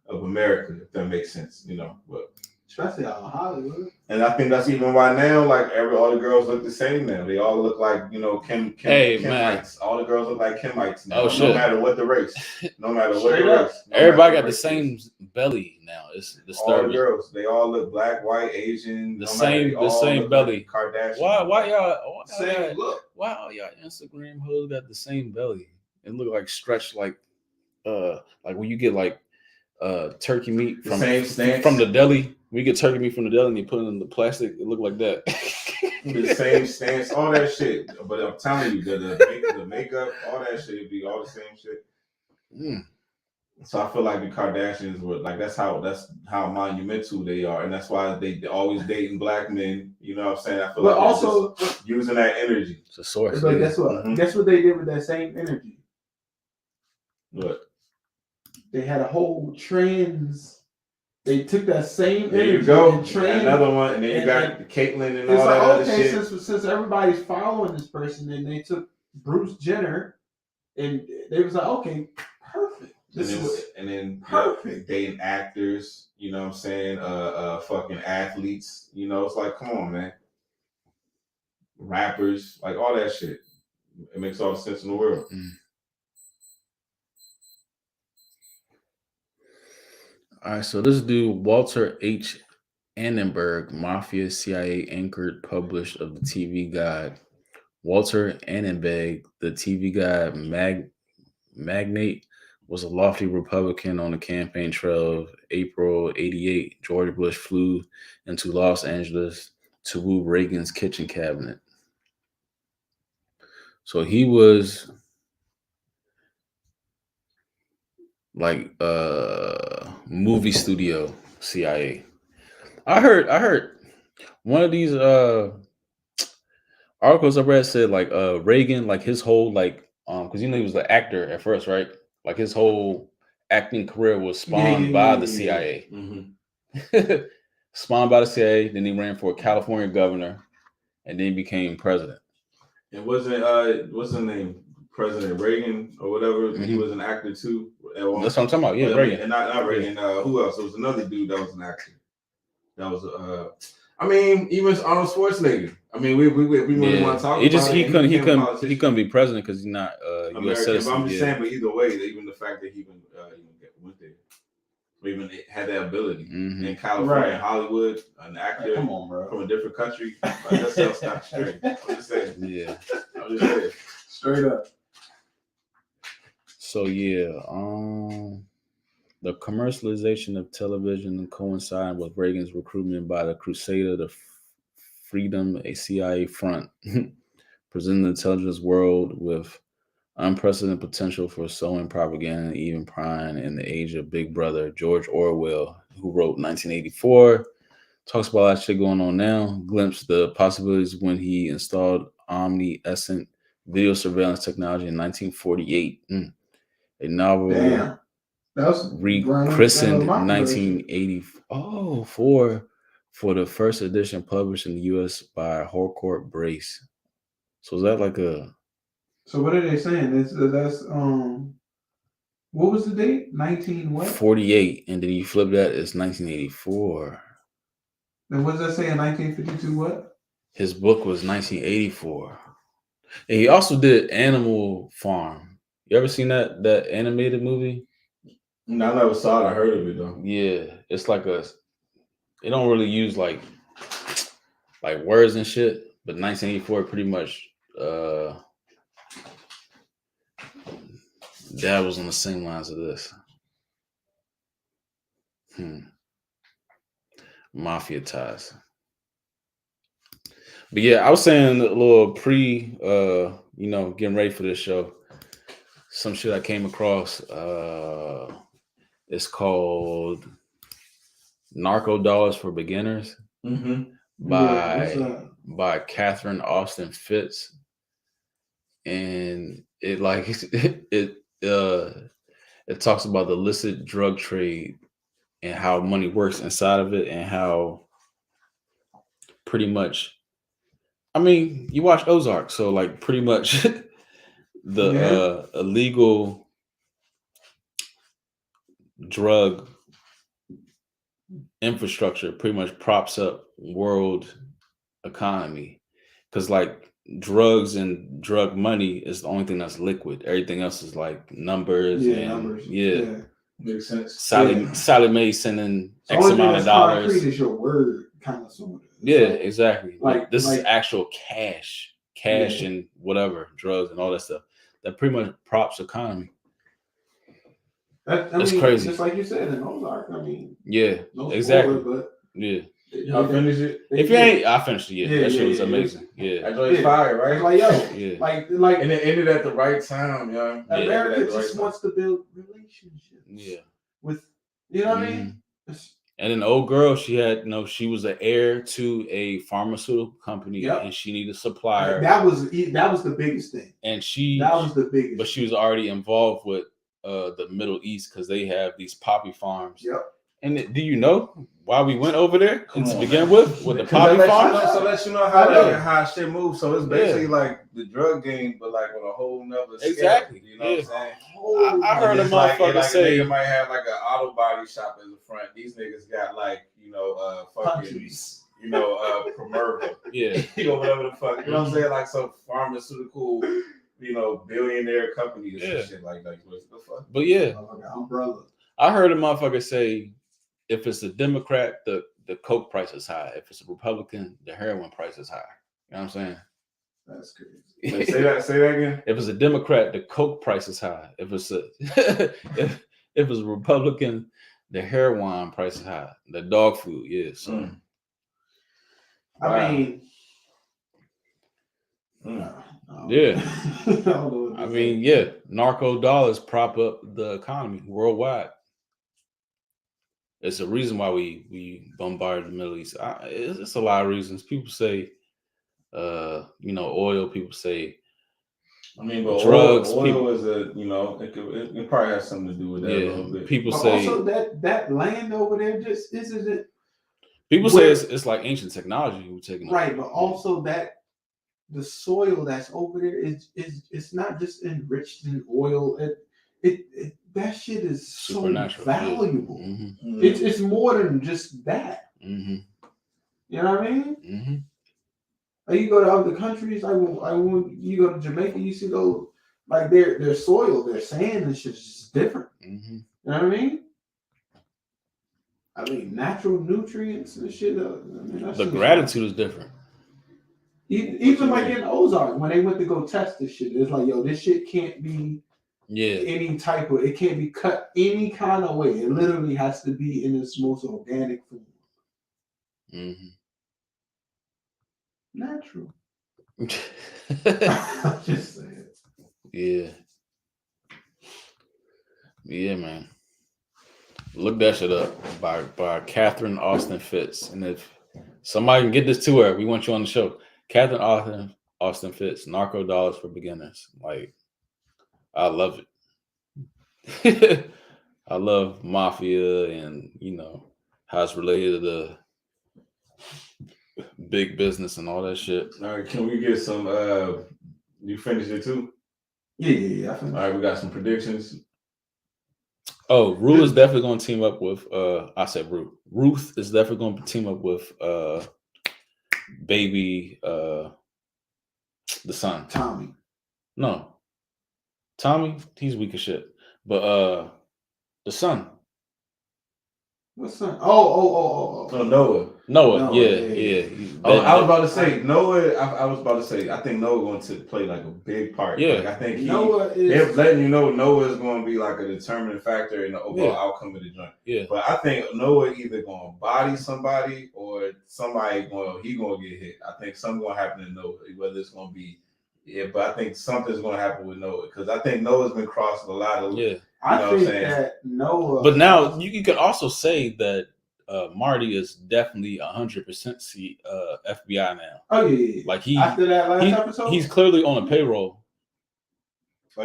America, if that makes sense, you know. But especially out of Hollywood. And I think that's even why now, like, all the girls look the same now. They all look like, you know, Kimites. All the girls look like Kimites now. Oh, shit. No matter what the race. No matter what the race. Everybody got the same belly now. It's disturbing. All the girls, they all look black, white, Asian. The same belly. Like Kardashian. Why y'all? Same look. Why all y'all Instagram hoes got the same belly? It look like stretched like when you get like turkey meat from the deli. We get turkey meat from the deli and you put it in the plastic. It look like that. the same stance, all that shit. But I'm telling you, the makeup, all that shit, it'd be all the same shit. So I feel like the Kardashians were like that's how monumental they are, and that's why they always dating black men. You know what I'm saying? I feel But like also using that energy. It's a source. But guess what? Guess what they did with that same energy? What? They had a whole trends. They took that same There energy you go. and trend. Another one, and then you got Caitlyn and it's all like, that other okay, shit. Since everybody's following this person, then they took Bruce Jenner, and they was like, okay, perfect. And then perfect dating actors, you know what I'm saying? Fucking athletes, you know, it's like, come on, man. Rappers, like all that shit. It makes all the sense in the world. All right, so this dude, Walter H. Annenberg, Mafia CIA anchored, published of the TV Guide. Walter Annenberg, the TV Guide magnate, was a lofty Republican on the campaign trail of April '88. George Bush flew into Los Angeles to woo Reagan's kitchen cabinet. So he was like movie studio CIA. I heard one of these articles I read said like Reagan, like his whole like because he was the actor at first, right? Like his whole acting career was spawned by the CIA. Spawned by the CIA, then he ran for California governor, and then he became president. And wasn't what's his name? President Reagan or whatever, he was an actor too. That's what I'm talking about. Yeah, Reagan. And not Reagan. Who else? There was another dude that was an actor. That was I mean, even Arnold Schwarzenegger. I mean, we really want to talk about it. He couldn't be president because he's not U.S. citizen. But I'm just saying, but either way, even the fact that he even went there, or even had that ability in California, Hollywood, an actor from a different country, like, that sounds not straight. I'm just saying. Yeah, I'm just saying. Straight up. So yeah, the commercialization of television coincided with Reagan's recruitment by the Crusader to Freedom, a CIA front, presenting the intelligence world with unprecedented potential for sowing propaganda and even prying in the age of Big Brother. George Orwell, who wrote 1984, talks about that shit going on now, glimpsed the possibilities when he installed omniscient video surveillance technology in 1948. A novel rechristened 1980. Oh, for the first edition published in the U.S. by Harcourt Brace. So is that like a? So what are they saying? That's what was the date? 48, and then you flip that, it's 1984. And what does that say in 1952? What? His book was 1984. And he also did Animal Farm. You ever seen that animated movie? No, I never saw it. I heard of it though. Yeah, it's like they don't really use like words and shit, but 1984 pretty much that was on the same lines of this. Mafia ties. But yeah, I was saying a little getting ready for this show. Some shit I came across. It's called Narco Dollars for Beginners by Catherine Austin Fitz, and it talks about the illicit drug trade and how money works inside of it, and how pretty much, I mean, you watch Ozark, so like pretty much the illegal drug infrastructure pretty much props up world economy, because like drugs and drug money is the only thing that's liquid. Everything else is like numbers. Yeah. Makes sense. Sally Mae sending X amount of dollars. Concrete is your word, kind of sort of. Yeah, exactly. Like this is actual cash and whatever, drugs and all that stuff. That pretty much props economy. That's crazy. Just like you said in Ozark. I mean, yeah, exactly. Spoiler, but yeah, Y'all finish it? If you ain't, I finished it. Yeah, that shit was amazing. Yeah, that joint's fire, right? Like yo, yeah, like, and it ended at the right time, yo. America just wants to build relationships. Yeah, with you know what I mean. And then the old girl, she had, she was an heir to a pharmaceutical company, and she needed a supplier. That was the biggest thing. And that was the biggest. But she was already involved with the Middle East because they have these poppy farms. Yep. And do you know why we went over there to begin with the poppy farms? So let you know how shit moves. So it's basically like the drug game, but like on a whole nother scale. Exactly. You know what I'm saying? I heard a motherfucker say a nigga might have like an auto body shop as a front. These niggas got like fucking Promerva. Yeah. Whatever the fuck. You know what I'm saying? Like some pharmaceutical, billionaire companies and shit like what the fuck. But yeah, umbrella. I heard a motherfucker say, if it's a Democrat, the coke price is high. If it's a Republican, the heroin price is high. You know what I'm saying? That's crazy. Like, say that again. If it's a Democrat, the coke price is high. If it's a if it's a Republican, the heroin price is high. The dog food, yeah. So I mean, yeah. I mean, yeah. Narco dollars prop up the economy worldwide. It's a reason why we bombarded the Middle East. It's a lot of reasons. People say, oil. People say, I mean, but drugs. Oil is it probably has something to do with that a little bit. People but say also that land over there just isn't. People say it's like ancient technology we're taking right, over. but also that the soil that's over there it's not just enriched in oil. It that shit is so valuable. Yeah. Mm-hmm. It's more than just that. Mm-hmm. You know what I mean? Mm-hmm. Like you go to other countries, when you go to Jamaica, you see those like their soil, their sand and shit is just different. Mm-hmm. You know what I mean? I mean, natural nutrients and shit. The gratitude is different. Even like in Ozark, when they went to go test this shit, it's like, yo, this shit can't be any type of, it can't be cut any kind of way. It literally has to be in its most organic form. Mm-hmm. Natural. I'm just saying. Yeah. Yeah, man. Look that shit up by Catherine Austin Fitts. And if somebody can get this to her, we want you on the show. Catherine Austin Fitts, Narco Dollars for Beginners. Like, I love it. I love mafia and, how it's related to the big business and all that shit. All right, can we get some, you finished it too? Yeah, I finished. All right, we got some predictions. Oh, Rue is definitely going to team up with, I said Rue. Ruth is definitely going to team up with baby, the son. Tommy. No. Tommy, he's weak as shit. But the son. What son? Oh, Noah, yeah. I was about to say Noah. I was about to say I think Noah going to play like a big part. Yeah, like, I think they're letting you know Noah is going to be like a determining factor in the overall outcome of the joint. Yeah, but I think Noah either going to body somebody or somebody going to get hit. I think something going to happen to Noah, whether it's going to be but I think something's going to happen with Noah because I think Noah's been crossing a lot of I think that Noah. But now you can also say that Marty is definitely 100% FBI now. Oh yeah. Like after that last episode, he's clearly on a payroll.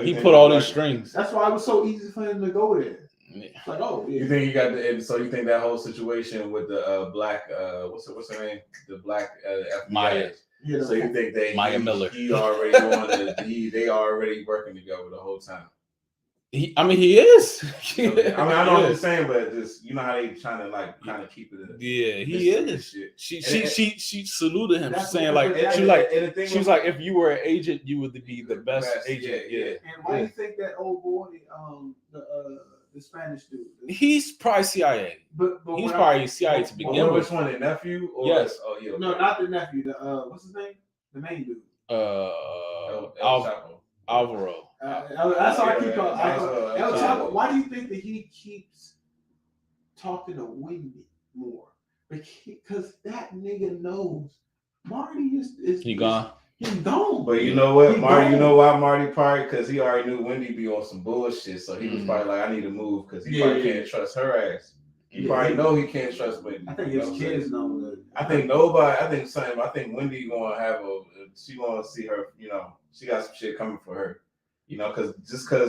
He put all these strings. That's why it was so easy for him to go there. It's like, you think he got the? So you think that whole situation with the black? What's her name? The black FBI. Maya. Yeah, so you think that Maya Miller? He already they already working together the whole time. He is. Okay. I know what you're saying, but just how they trying to kind of keep it. Yeah, he is. She saluted him, saying like she was like, if you were an agent, you would be the best agent. Yeah. And why do you think that old boy, the Spanish dude? He's probably CIA. But he's probably CIA to begin with. Which one, the nephew? Or yes. Oh yeah. Okay. No, not the nephew. The what's his name? The main dude. Alvaro. That's how I keep calling El Chapo. Why do you think that he keeps talking to Wendy more? because that nigga knows Marty is He gone. He's gone. But you know what, Marty? You know why Marty probably? Because he already knew Wendy be on some bullshit, so he was probably like, "I need to move," because he probably can't trust her ass. He probably know he can't trust Wendy. I think his kids know that. I think nobody. I think Sam. I think Wendy gonna have a. She gonna see her. You know, she got some shit coming for her. You know, because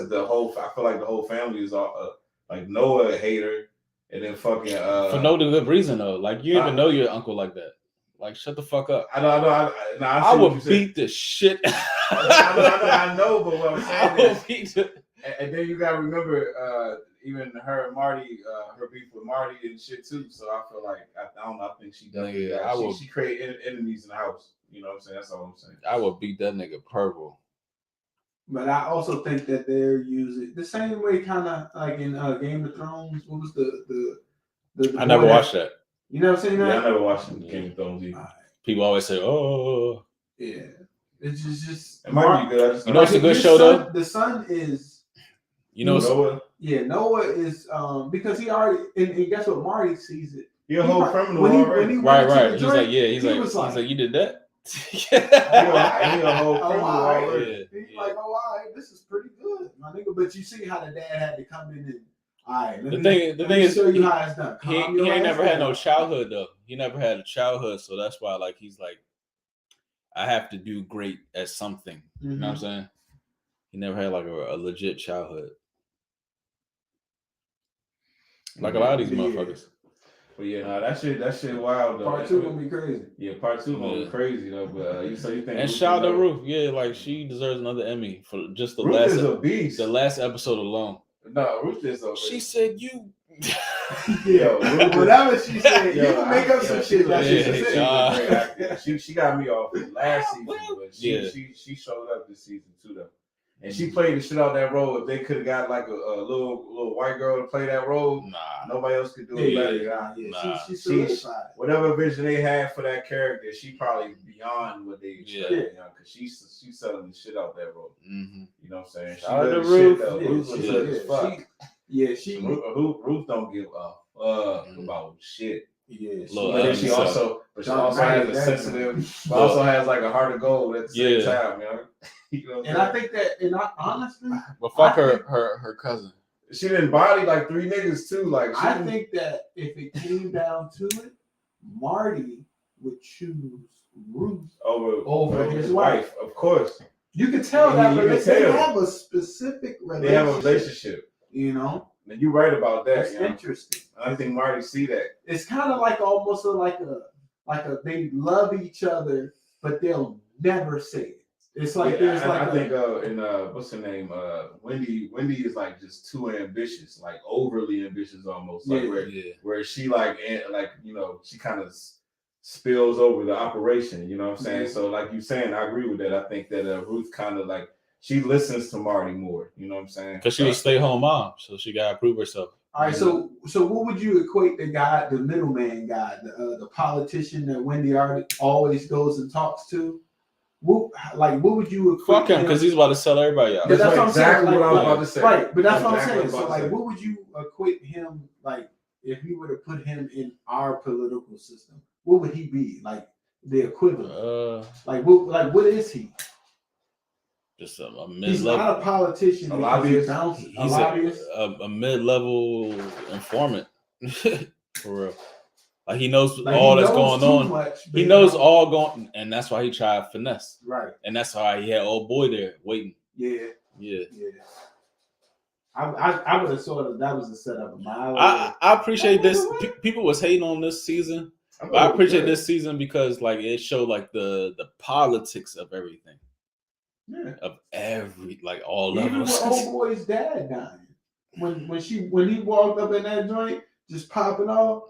the whole. I feel like the whole family is all like Noah a hater, and then fucking for no good reason though. Like you even know your uncle like that. Like shut the fuck up. I would beat the shit. I know, but what I'm saying is, and then you gotta remember, even her and Marty, her beef with Marty and shit too. So I feel like I don't know. I think she does. Yeah, she create enemies in the house. You know what I'm saying? That's all I'm saying. I would beat that nigga purple. But I also think that they're using the same way, kind of like in Game of Thrones. What was the I never watched that. You never seen that? Yeah, I never watched Game of Thrones either. People always say, "Oh, yeah." It's just it might be good. You know, it's a good show though. The son is, you know, Noah. Yeah, Noah is because he already and guess what? Marty sees it. He a whole criminal already. Right. He's like, yeah. He's like, you did that. He a whole criminal already. He's like, oh, all right, this is pretty good, my nigga. But you see how the dad had to come in and. All right, the thing is, show you how it's done. He ain't never had no childhood though. He never had a childhood, so that's why like he's like, I have to do great at something. Mm-hmm. You know what I'm saying? He never had like a legit childhood. Like a lot of these motherfuckers. But yeah, nah, that shit wild though. Part 2 gonna be crazy. Yeah, part 2 gonna be crazy though. But you think? And shout out to Ruth. Yeah, like she deserves another Emmy for just the last episode alone. No, Ruth is okay. She said you. Whatever she said, you can make up some shit. That she got me off last season, but she showed up this season too though, and she played the shit out that role. If they could have got like a little white girl to play that role, nobody else could do it better. She whatever vision they had for that character, she probably beyond what they expected. You know, because she's selling the shit out that role. Mm-hmm. You know what I'm saying? She does the Ruth. Shit, though. Ruth was good as fuck. Ruth don't give a fuck about shit. Yeah, but she also has a sensitive. Also has like a heart of gold at the same time. You know. And I think that, and honestly, but fuck her cousin. She didn't body like 3 niggas too. Like I think that if it came down to it, Marty would choose Ruth over his wife. Of course, you can tell that, but they have a specific relationship. They have a relationship. You know. And you're right about that. That's interesting. I think Marty see that. It's kind of like almost like a they love each other, but they'll never say it. It's like there's like I think in what's her name? Wendy is like just too ambitious, like overly ambitious almost. Like where she like you know, she kind of spills over the operation, you know what I'm saying? So like you saying, I agree with that. I think that Ruth kind of like she listens to Marty more, you know what I'm saying? Because she was a stay-home mom, so she gotta prove herself. All right, so what would you equate the guy, the middleman guy, the politician that Wendy always goes and talks to? What would you equate? Fuck him, because he's about to sell everybody out. That's what exactly what I was about to say. Right, but that's what I'm saying. So like, what would you equate him like if you were to put him in our political system? What would he be like? The equivalent? What is he? Just a mid-level. He's not a politician. A lobbyist. He's a mid-level informant. For real. Like he knows all that's going on. He knows all going, and that's why he tried finesse. Right. And that's why he had old boy there waiting. Yeah. Yeah. I would have thought that was a setup of my life. I appreciate this. People was hating on this season, but I appreciate this season because like it showed like the politics of everything. Yeah. Of like all even levels. Even with old boy's dad dying, when he walked up in that joint, just popping off,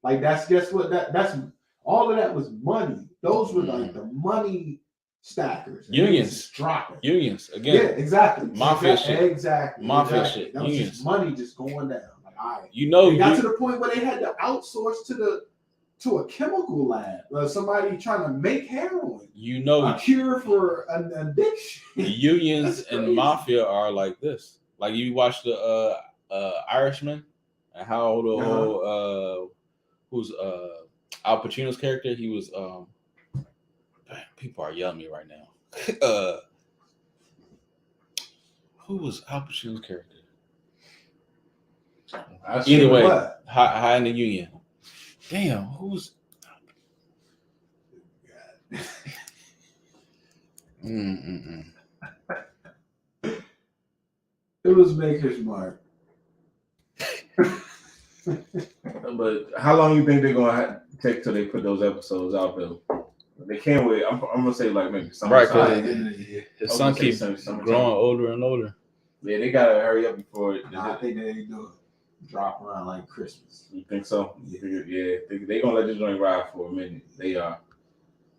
like guess what? That's all of that was money. Those were like the money stackers. Unions dropping. Unions again. Yeah, exactly. Mafia shit. Exactly. Mafia shit. That was just money just going down. Like, all right. It got to the point where they had to outsource to a chemical lab, somebody trying to make heroin. A cure for an addiction. The unions and mafia are like this. Like you watch the Irishman and how the whole who's Al Pacino's character. He was people are yelling at me right now. Who was Al Pacino's character? Either way, high in the union. Damn, who's? It was Maker's Mark. But how long you think they're gonna take till they put those episodes out there? They can't wait. I'm gonna say like maybe Right, because his son keeps growing older and older. Yeah, they gotta hurry up before. I think they do it. Drop around like Christmas. You think so? Yeah, they gonna let this joint ride for a minute. They are.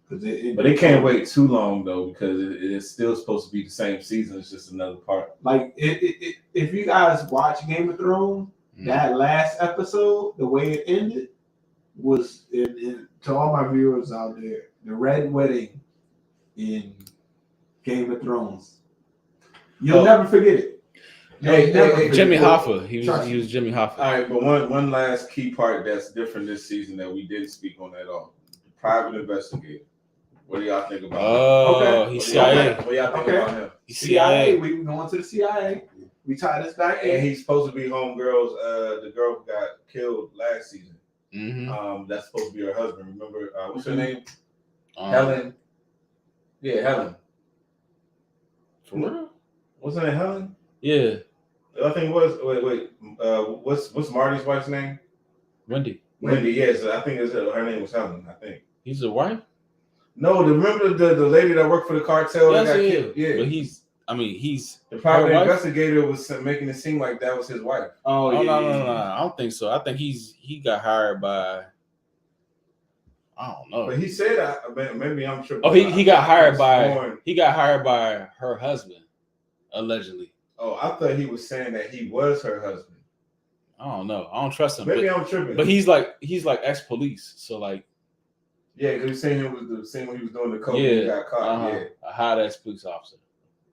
But they can't wait too long though, because it's still supposed to be the same season. It's just another part. Like if you guys watch Game of Thrones, that last episode, the way it ended was to all my viewers out there, the Red Wedding in Game of Thrones. You'll never forget it. Hey, Jimmy Hoffa. He was Jimmy Hoffa. All right, but one last key part that's different this season that we didn't speak on at all. Private investigator. What do y'all think about him? Oh, he's CIA. What y'all think about him? He's CIA. We going to the CIA. We tie this back in. And he's supposed to be homegirl's, the girl who got killed last season. That's supposed to be her husband. Remember, what's her name? Helen. Yeah, Helen. For real? Wasn't it Helen? Yeah. I think it was. Wait. What's Marty's wife's name? Wendy. Wendy. Yes, I think her name was Helen. I think. He's a wife. No, remember the lady that worked for the cartel that got killed? Yeah. But he's the private investigator was making it seem like that was his wife. Oh yeah, no. I don't think so. I think he got hired by. I don't know. But he said maybe I'm tripping. Oh, he got hired by her husband, allegedly. Oh, I thought he was saying that he was her husband. I don't know. I don't trust him. Maybe I'm tripping. But he's like ex-police, so like. Yeah, because he's saying it was the same when he was doing the coke and he got caught. Yeah, a hot ass police officer.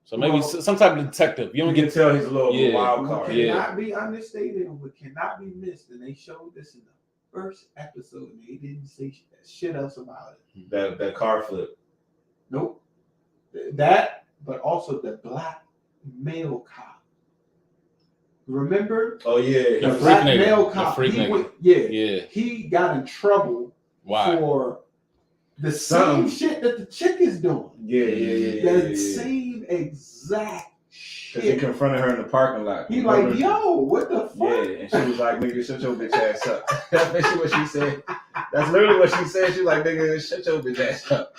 So maybe some type of detective. You can tell he's a little wild card. Cannot be understated and what cannot be missed. And they showed this in the first episode, and they didn't say shit else about it. That car flip. Nope. That, but also the black male cop. Remember? Oh yeah, the black male cop. He got in trouble for the same shit that the chick is doing. The same exact shit. He confronted her in the parking lot. He like, yo, what the fuck? Yeah, and she was like, nigga, shut your bitch ass up. That's basically what she said. That's literally what she said. She was like, nigga, shut your bitch ass up.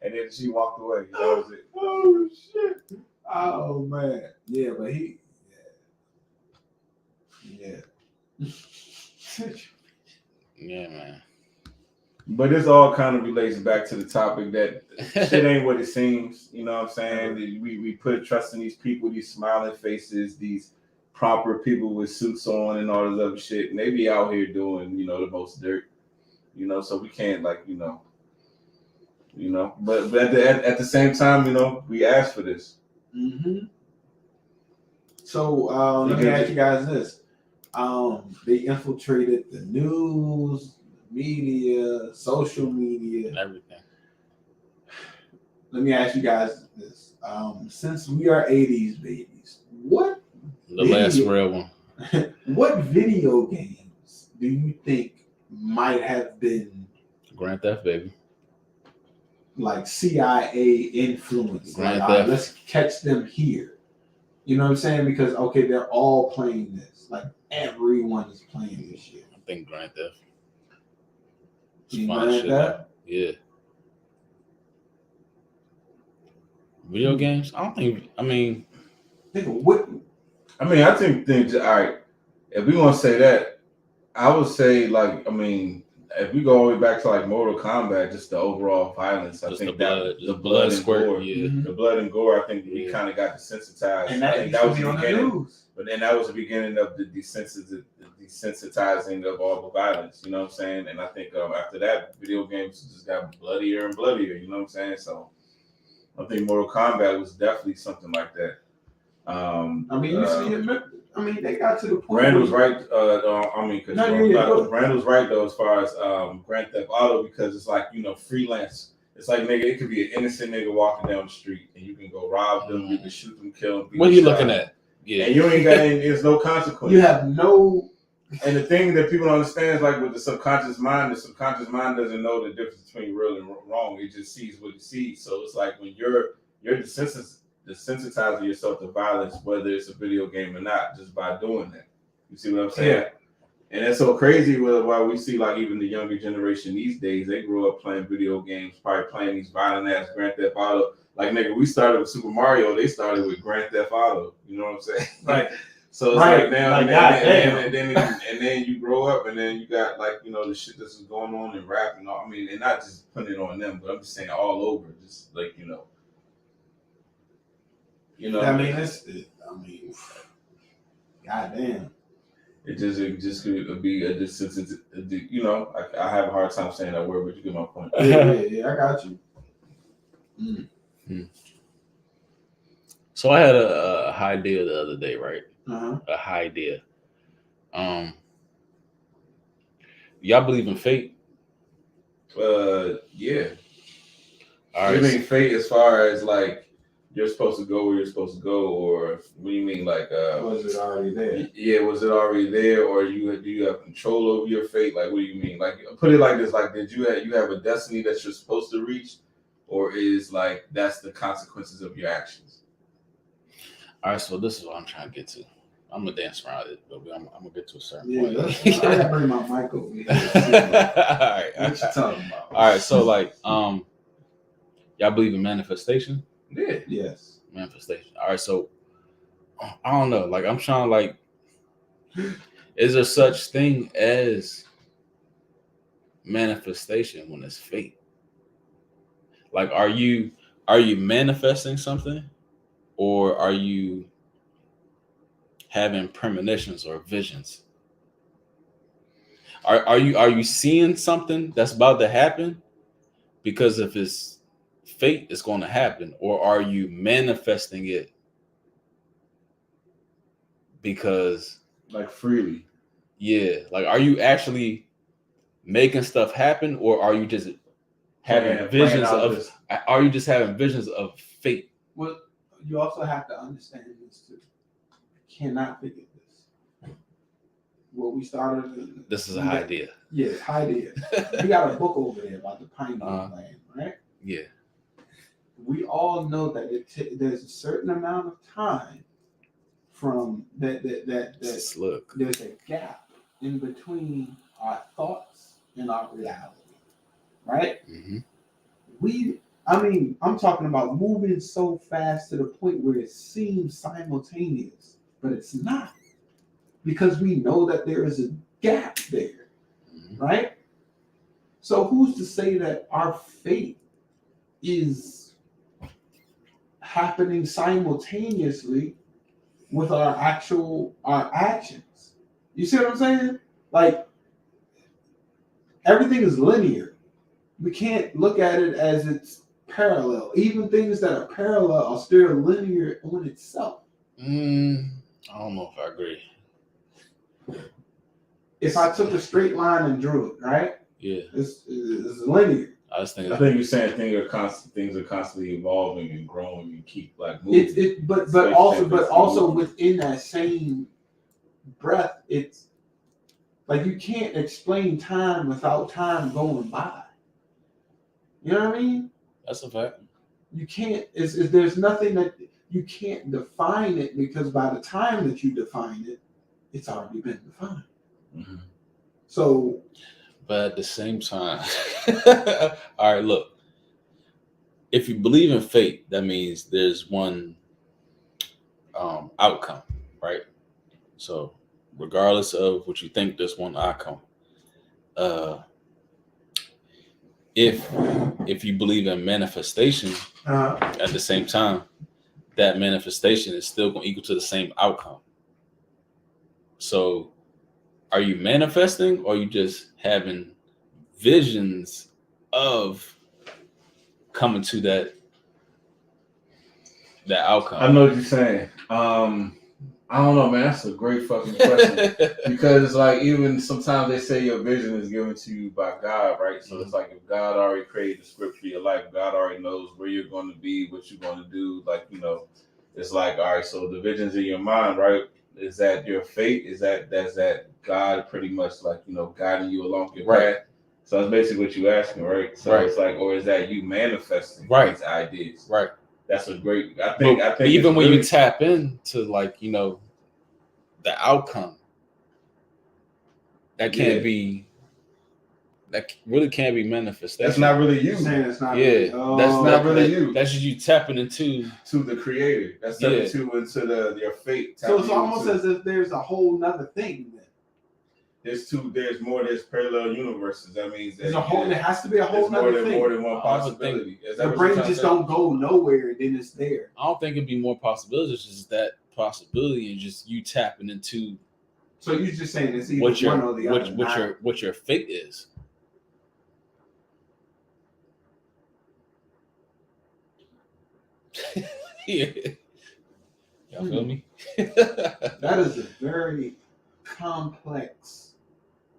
And then she walked away. That was it. Oh shit. Oh man. Yeah, but Yeah, man. But this all kind of relates back to the topic that shit ain't what it seems. You know what I'm saying? We put trust in these people, these smiling faces, these proper people with suits on and all this other shit. And they be out here doing, the most dirt. So we can't but at the same time, we asked for this. So let me ask you guys this. They infiltrated the news, media, social media, everything. Let me ask you guys this. Since we are 80s babies, what last real one. What video games do you think might have been Grand Theft, baby? Like CIA influence. Grand Theft. Let's catch them here. You know what I'm saying? Because they're all playing this. Like everyone is playing this shit. I think Grand Theft. Yeah. Video games? I don't think. I mean, what? I think things. All right. If we want to say that, I would say if we go all the way back to like Mortal Kombat, just the overall violence. I think the blood and gore. Yeah. The blood and gore. I think we kind of got desensitized. And I think that was the beginning. But then that was the beginning of the desensitizing of all the violence. You know what I'm saying? And I think after that, video games just got bloodier and bloodier. You know what I'm saying? So I think Mortal Kombat was definitely something like that. You see it. I mean, they got to the point. Randall's right. Randall's right though, as far as Grand Theft Auto, because it's like, you know, freelance. It's like, nigga, it could be an innocent nigga walking down the street, and you can go rob them, you can shoot them, kill them. What are you looking at? Yeah, and you ain't got any. There's no consequence. You have no. And the thing that people don't understand is, like, with the subconscious mind doesn't know the difference between real and wrong. It just sees what it sees. So it's like when you're desensitizing yourself to violence, whether it's a video game or not, just by doing that. You see what I'm saying? Yeah. And it's so crazy why we see, like, even the younger generation these days, they grew up playing video games, probably playing these violent ass Grand Theft Auto. Like, nigga, we started with Super Mario. They started with Grand Theft Auto. You know what I'm saying? Right. So it's like now and then you grow up, and then you got, like, you know, the shit that's going on in rap and all. I mean, and not just putting it on them, but I'm just saying all over. Just like, you know. I mean, goddamn. It just could be a desensitive. You know, I have a hard time saying that word, but you get my point. Yeah, I got you. So I had a high idea the other day, right? Uh-huh. A high idea. Y'all believe in fate? Yeah. All right. You mean fate as far as, like, you're supposed to go where you're supposed to go, or what do you mean, like, was it already there? Yeah, was it already there, or do you have control over your fate? Like, what do you mean? Like, put it like this: like, did you have a destiny that you're supposed to reach, or is, like, that's the consequences of your actions? All right, so this is what I'm trying to get to. I'm gonna dance around it, but I'm gonna get to a certain point. I gotta bring my mic over here. All right, what you talking about? All right, so, like, y'all believe in manifestation? Yeah. Yes. Manifestation. All right, so I don't know. Like, I'm trying to, like, is there such thing as manifestation when it's fate? Like, are you manifesting something, or are you having premonitions or visions? Are you seeing something that's about to happen because if it's fate is going to happen, or are you manifesting it because, like, freely? Yeah, like, are you actually making stuff happen, or are you just having visions of? Are you just having visions of fate? Well, you also have to understand this too. You cannot forget this. What we started. This is a high idea. Yeah, high idea. We got a book over there about the pineal gland, right? Yeah. We all know that there's a certain amount of time from that look. There's a gap in between our thoughts and our reality, right? Mm-hmm. I'm talking about moving so fast to the point where it seems simultaneous, but it's not, because we know that there is a gap there, right? So who's to say that our fate is happening simultaneously with our actions? You see what I'm saying? Like, everything is linear. We can't look at it as it's parallel. Even things that are parallel are still linear on itself. I don't know if I agree. If I took a straight line and drew it, right? Yeah. It's linear. I think you're saying things are constantly evolving and growing and keep, like, moving. But also within that same breath, it's like you can't explain time without time going by. You know what I mean? That's a fact. You can't. There's nothing that you can't define it, because by the time that you define it, it's already been defined. Mm-hmm. So. But at the same time, all right, look, if you believe in fate, that means there's one outcome, right? So regardless of what you think, there's one outcome. If you believe in manifestation, at the same time, that manifestation is still going to equal to the same outcome. So are you manifesting, or are you just having visions of coming to that outcome? I know what you're saying. I don't know, man. That's a great fucking question. Because like even sometimes they say your vision is given to you by God, right? So it's like if God already created the script for your life, God already knows where you're going to be, what you're going to do. Like, you know, it's like, all right, so the vision's in your mind, right? Is that your fate? Is that God pretty much like, you know, guiding you along your path? So that's basically what you're asking, right? So it's like, or is that you manifesting these ideas? Right. That's a great. I think even when you tap into like, you know, the outcome, that can't be. That really can't be manifestation. That's not really you. Saying it's not. Yeah, Really, that's not really you. That's just you tapping into the creator. That's tapping into your fate. So it's almost as if there's a whole nother thing. Then there's more. There's parallel universes. That means there's a whole. There has to be a whole nother thing. More than one possibility. The brain just don't go nowhere. Then it's there. I don't think it'd be more possibilities. It's just that possibility and just you tapping into. So you're just saying it's either one or the other. What your fate is. Yeah. Y'all feel me? That is a very complex.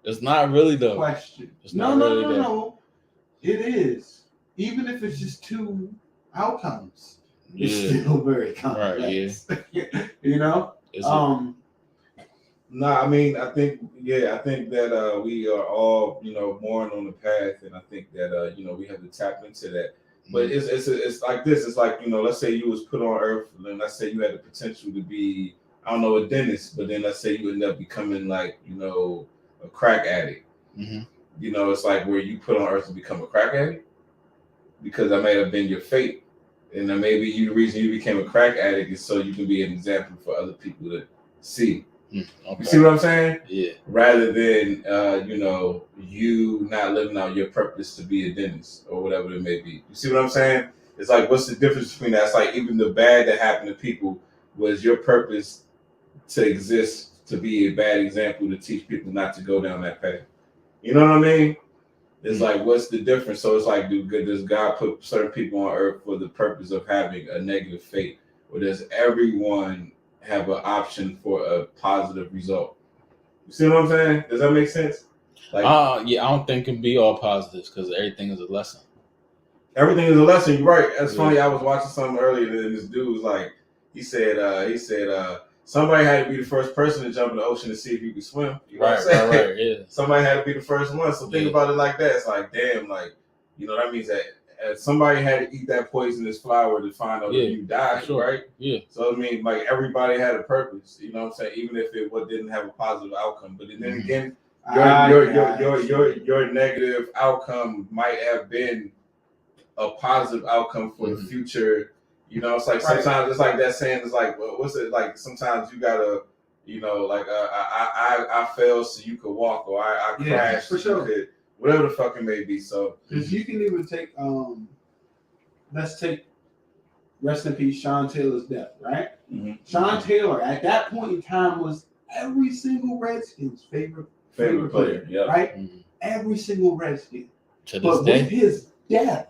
It's not really though. Question. It's not No. It is. Even if it's just two outcomes, it's still very complex. Right, you know? I mean, I think that we are all, you know, born on the path, and I think that you know, we have to tap into that. But it's like this. It's like, you know, let's say you was put on Earth, and then let's say you had the potential to be, I don't know, a dentist, but then let's say you end up becoming like, you know, a crack addict. Mm-hmm. You know, it's like where you put on Earth to become a crack addict because that may have been your fate, and then maybe the reason you became a crack addict is so you can be an example for other people to see. Okay. You see what I'm saying? Yeah. Rather than you know, you not living out your purpose to be a dentist or whatever it may be. You see what I'm saying? It's like, what's the difference between that? It's like even the bad that happened to people was your purpose to exist, to be a bad example, to teach people not to go down that path. You know what I mean? It's like, what's the difference? So it's like, does God put certain people on Earth for the purpose of having a negative fate, or does everyone have an option for a positive result? You see what I'm saying? Does that make sense? Like, yeah, I don't think it can be all positives because everything is a lesson. Everything is a lesson. You're right. That's funny. I was watching something earlier, and this dude was like, he said, somebody had to be the first person to jump in the ocean to see if you could swim. You know what I'm saying? Right, yeah. Somebody had to be the first one. So think about it like that. It's like, damn, like, you know, that means that somebody had to eat that poisonous flower to find out that you died, right? Yeah. So I mean, like, everybody had a purpose. You know what I'm saying? Even if it didn't have a positive outcome, but then again, your negative outcome might have been a positive outcome for the future. You know, it's like sometimes it's like that saying. It's like, well, what's it like? Sometimes you gotta, you know, like I fell so you could walk, or I crashed for sure. You could, whatever the fuck it may be. So because you can even take let's take rest in peace Sean Taylor's death, right? Mm-hmm. Sean Taylor at that point in time was every single Redskins favorite player, right? Mm-hmm. Every single Redskin. To this but day, with his death,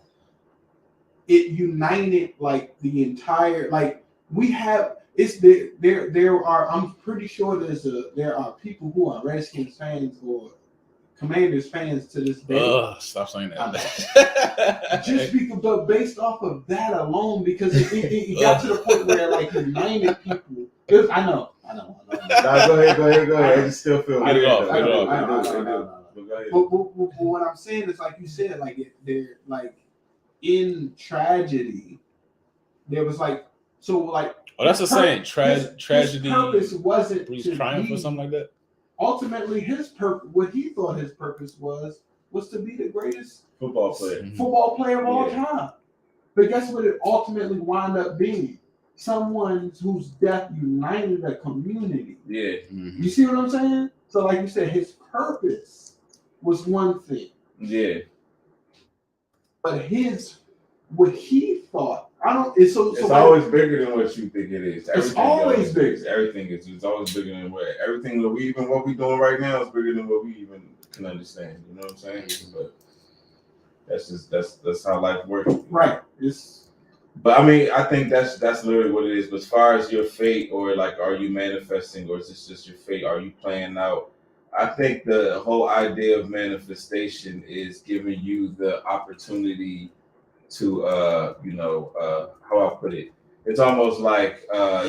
it united like the entire, like, we have, it's there are, I'm pretty sure there are people who are Redskins fans or Commanders fans to this day. Stop saying that. Just because, but based off of that alone, because it got to the point where like united people. I know. Go ahead. I just still feel Get it off. But what I'm saying is, like you said, like they're like in tragedy. There was like, so like. Oh, that's the saying. Tragedy. His purpose wasn't to triumph or something like that. Ultimately, his purpose, what he thought his purpose was to be the greatest football player of all time. But guess what? It ultimately wound up being someone whose death united a community. Yeah. Mm-hmm. You see what I'm saying? So, like you said, his purpose was one thing. Yeah. But what he thought, it's always bigger than what you think it is. It's always bigger. Everything is. It's always bigger than everything that what we doing right now is bigger than what we even can understand. You know what I'm saying? But that's how life works. Right. But I mean, I think that's literally what it is. But as far as your fate, or like, are you manifesting, or is this just your fate? Are you playing out? I think the whole idea of manifestation is giving you the opportunity to, how I put it. It's almost like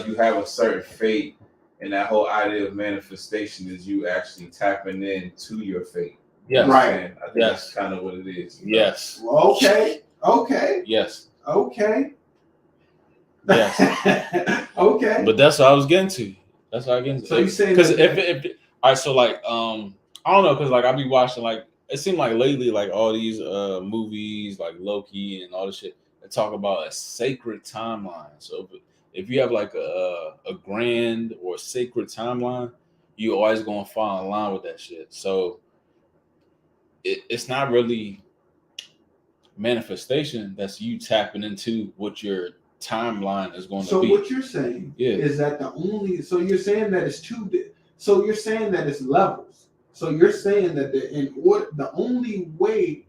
you have a certain fate, and that whole idea of manifestation is you actually tapping into your fate. Yes. Right. I think that's kind of what it is. Yes. Well, okay. Yes. Okay. Yes. Okay. But that's what I was getting to. That's what I get into. So you saying because that- if all right, so like I don't know, because like I be watching, like it seemed like lately, like all these movies like Loki and all this shit that talk about a sacred timeline. So if you have like a grand or sacred timeline, you always gonna fall in line with that shit. So it's not really manifestation. That's you tapping into what your timeline is going to be. So what you're saying is that you're saying that it's so you're saying that it's levels. So you're saying that the only way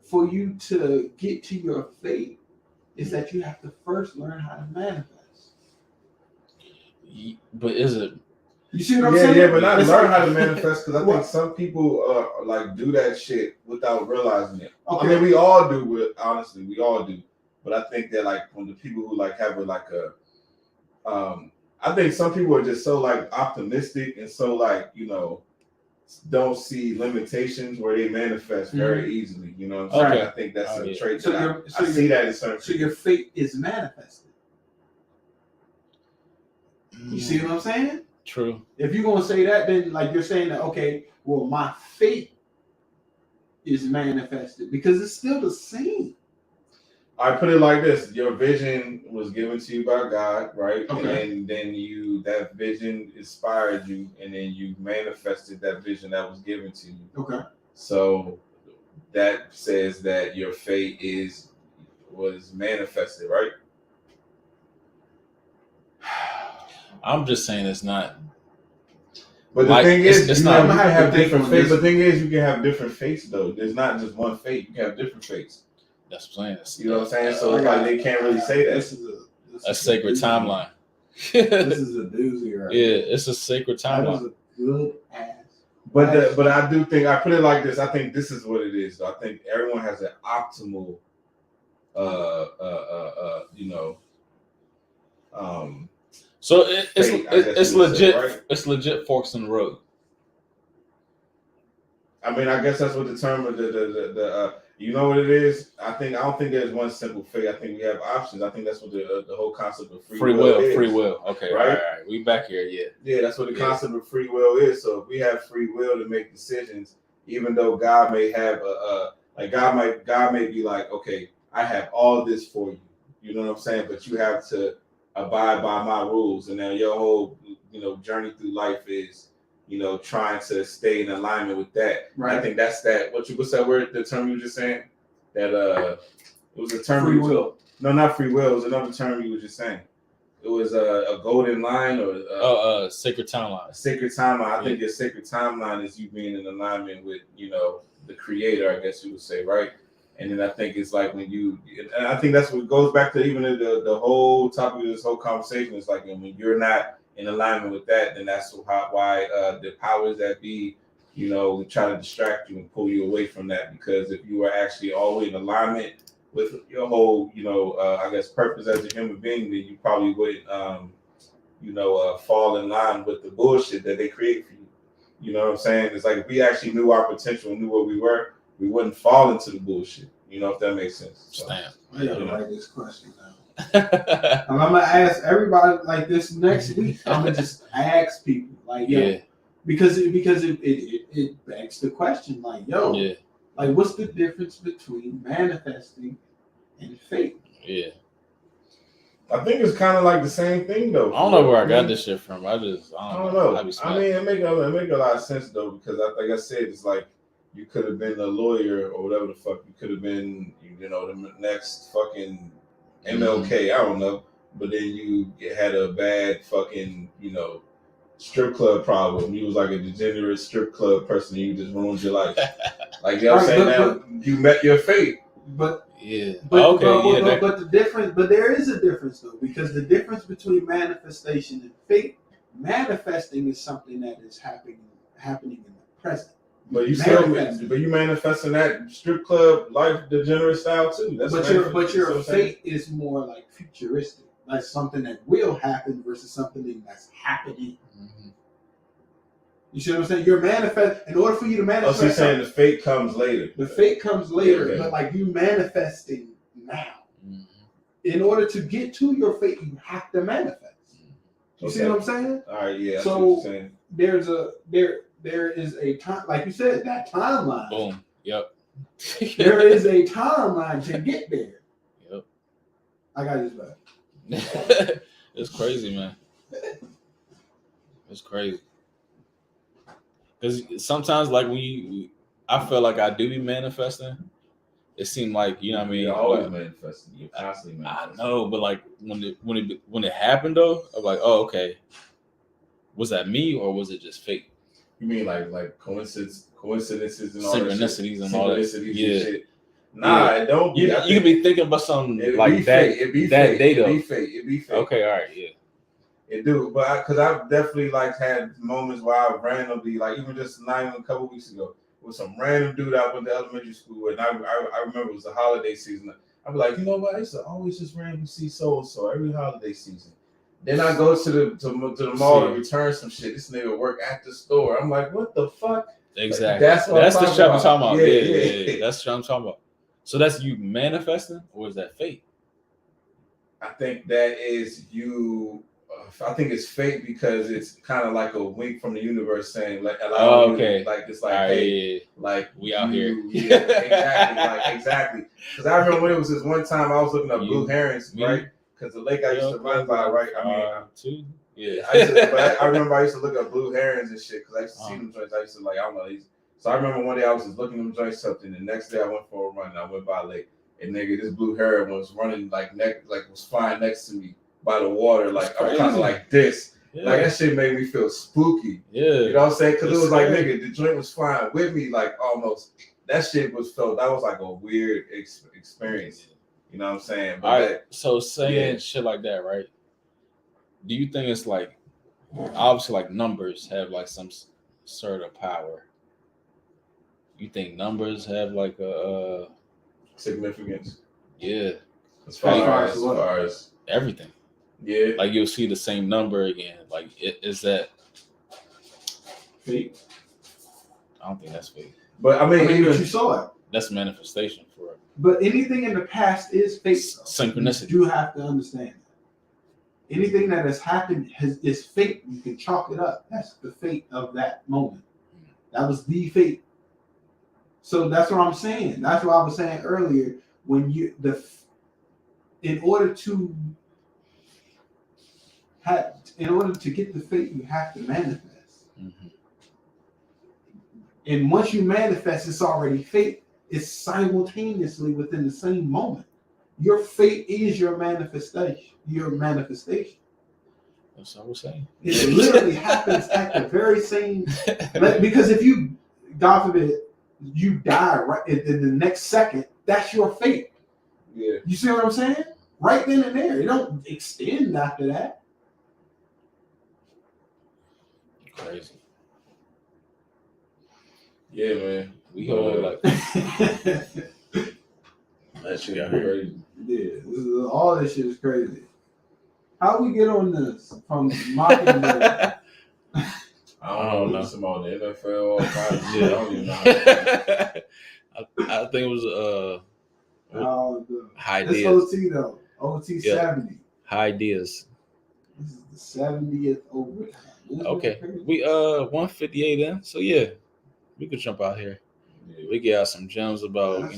for you to get to your fate is that you have to first learn how to manifest. But is it? You see what I'm saying? Yeah, but not It's learn like- how to manifest, because I think some people like do that shit without realizing it. Okay. I mean, we all do. Honestly, we all do. But I think that like when the people who like have I think some people are just so like optimistic and so like, don't see limitations where they manifest very easily. You know what I'm saying? Okay. I think that's a trait So that I see that in certain So your fate is manifested. You see what I'm saying? True. If you're gonna say that, then like you're saying that, okay, well, my fate is manifested, because it's still the same. I put it like this: your vision was given to you by God, right? Okay. And then that vision inspired you, and then you manifested that vision that was given to you. Okay. So that says that your fate was manifested, right? I'm just saying it's not. But the like, thing is, it's you not. can have different on fates. this. The thing is, you can have different fates, though. There's not just one fate. You can have different fates. That's what I'm saying. You know what I'm saying? So it's like they can't really say that. This is a sacred timeline. This is a doozy, right? Yeah, it's a sacred That timeline. was a good ass. But I do think, I put it like this. I think this is what it is, though. I think everyone has an optimal, So it's fate, I guess it's you would say, legit. right? It's legit forks in the road. I mean, I guess that's what determines the you know what it is. I don't think there's one simple fate. I think we have options. I think that's what the whole concept of free will is. Free will. Okay, Right? all right. We back here. Yeah, that's what the concept of free will is. So if we have free will to make decisions, even though God may have God may be like, okay, I have all this for you. You know what I'm saying? But you have to abide by my rules, and now your whole journey through life is trying to stay in alignment with that. Right. I think that's that. What's that word? The term you were just saying? That it was a term. Free will. No, not free will. It was another term you were just saying. It was a golden line or sacred timeline. a sacred timeline. I think your sacred timeline is you being in alignment with the creator, I guess you would say, right? And then I think it's like and I think that's what goes back to even the whole topic of this whole conversation. It's like when you're not in alignment with that, then that's why the powers that be, try to distract you and pull you away from that. Because if you are actually always in alignment with your whole, I guess, purpose as a human being, then you probably wouldn't, fall in line with the bullshit that they create for you. You know what I'm saying? It's like if we actually knew our potential and knew what we were, we wouldn't fall into the bullshit. If that makes sense. So, I gotta write this question down. And I'm gonna ask everybody like this next week. I'm gonna just ask people like, because it begs the question like, like what's the difference between manifesting and fate? Yeah. I think it's kind of like the same thing though. I don't know where I got this shit from. I don't know. I mean, it make a lot of sense though, because like I said, it's like you could have been a lawyer or whatever the fuck. You could have been, the next fucking MLK. I don't know. But then you had a bad fucking, strip club problem. You was like a degenerate strip club person. And you just ruined your life. Like, you know what I'm saying? Now you met your fate. But Yeah. But, Okay. but there is a difference though, because the difference between manifestation and fate, manifesting is something that is happening in the present. But you manifesting that strip club life degenerate style too. But your fate is more like futuristic, like something that will happen versus something that's happening. Mm-hmm. You see what I'm saying? You're manifest. In order for you to manifest, so you're saying the fate comes later. The fate comes later, Okay. but like you manifesting now. Mm-hmm. In order to get to your fate, you have to manifest. You see what I'm saying? All right, yeah. So there is a time, like you said, that timeline. Boom. Yep. There is a timeline to get there. Yep. I got this back. It's crazy, man. It's crazy. Because sometimes, like I feel like I do be manifesting. It seemed like, you know what I mean? You're always manifesting. You're constantly manifesting. I know, but like when it happened though, I'm like, oh, okay. Was that me or was it just fate? You mean like coincidences and all synchronicities and all that? Yeah. And shit. Nah, it don't be. You could be thinking about something like that. It be that day though. It be fate. Okay, all right, yeah. It do, but because I've definitely like had moments where I randomly, like even just not even a couple weeks ago, with some random dude I went to elementary school with, and I remember it was the holiday season. I'd be like, you know what? I used to always just randomly see so and so every holiday season. Then I go to the mall to return some shit. This nigga work at the store. I'm like, what the fuck? Exactly. Like, that's the shit I'm talking about. Yeah. That's what I'm talking about. So that's you manifesting, or is that fate? I think that is you. I think it's fate because it's kind of like a wink from the universe saying, like, okay, like it's like, right, hey, like we out here. Yeah, exactly. Because I remember when it was this one time I was looking up blue herrings, right? Because the lake I used to run by, right? I remember I used to look up blue herrings and shit because I used to see them joints. I used to like, I don't know these. So I remember one day I was just looking them joints up, and the next day I went for a run and I went by a lake, and nigga, this blue heron was running was flying next to me by the water, like I'm kind of like this. Yeah. Like that shit made me feel spooky. Yeah, you know what I'm saying? Because it was like, nigga, the joint was flying with me, like almost. That shit was felt. That was like a weird experience. You know what I'm saying? But all right. So saying shit like that, right? Do you think it's like obviously like numbers have like some sort of power? You think numbers have like a significance? Yeah, as far as everything. Yeah, like you'll see the same number again. Like, is that fate? I don't think that's fate. But I mean you saw it. That's manifestation for it. But anything in the past is fate. Synchronicity. You do have to understand that. Anything that has happened is fate. You can chalk it up. That's the fate of that moment. That was the fate. So that's what I'm saying. That's what I was saying earlier. When in order to get the fate, you have to manifest. Mm-hmm. And once you manifest, it's already fate. It's simultaneously within the same moment. Your fate is your manifestation. That's what I was saying. It literally happens at the very same. Because if you, God forbid, you die right in the next second, that's your fate. Yeah. You see what I'm saying? Right then and there. It don't extend after that. Crazy. Yeah, man. We all like that shit got crazy. Yeah, all this shit is crazy. How we get on this from Mockingbird? I don't know. Some on the NFL, all kinds of shit. I don't even know. I think it was high It's ideas. OT though. OT 70. High ideas. This is the 70th overtime. Okay. We 158 in. So yeah, we could jump out here. Yeah. We get out some gems about,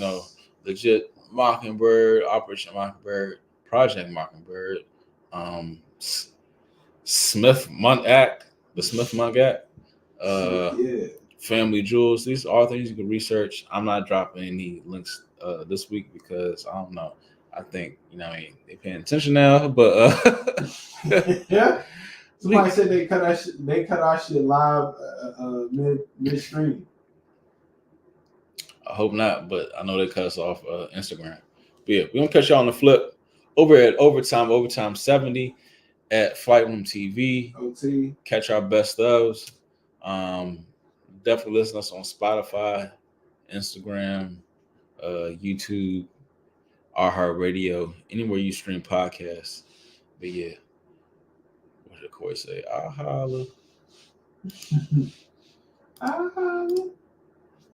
legit Mockingbird, Operation Mockingbird, Project Mockingbird, Smith-Mundt Act, the Smith-Mundt Act, Family Jewels. These are all things you can research. I'm not dropping any links this week because I don't know. I think, they're paying attention now, but yeah. Somebody said they cut our shit live midstream. I hope not, but I know they cut us off Instagram. But yeah, we're gonna catch y'all on the flip over at Overtime 70 at Flight Room TV. OT. Catch our best ofs. Definitely listen to us on Spotify, Instagram, YouTube, iHeartRadio, anywhere you stream podcasts. But yeah, what did Corey say? I'll holla. I'll holla.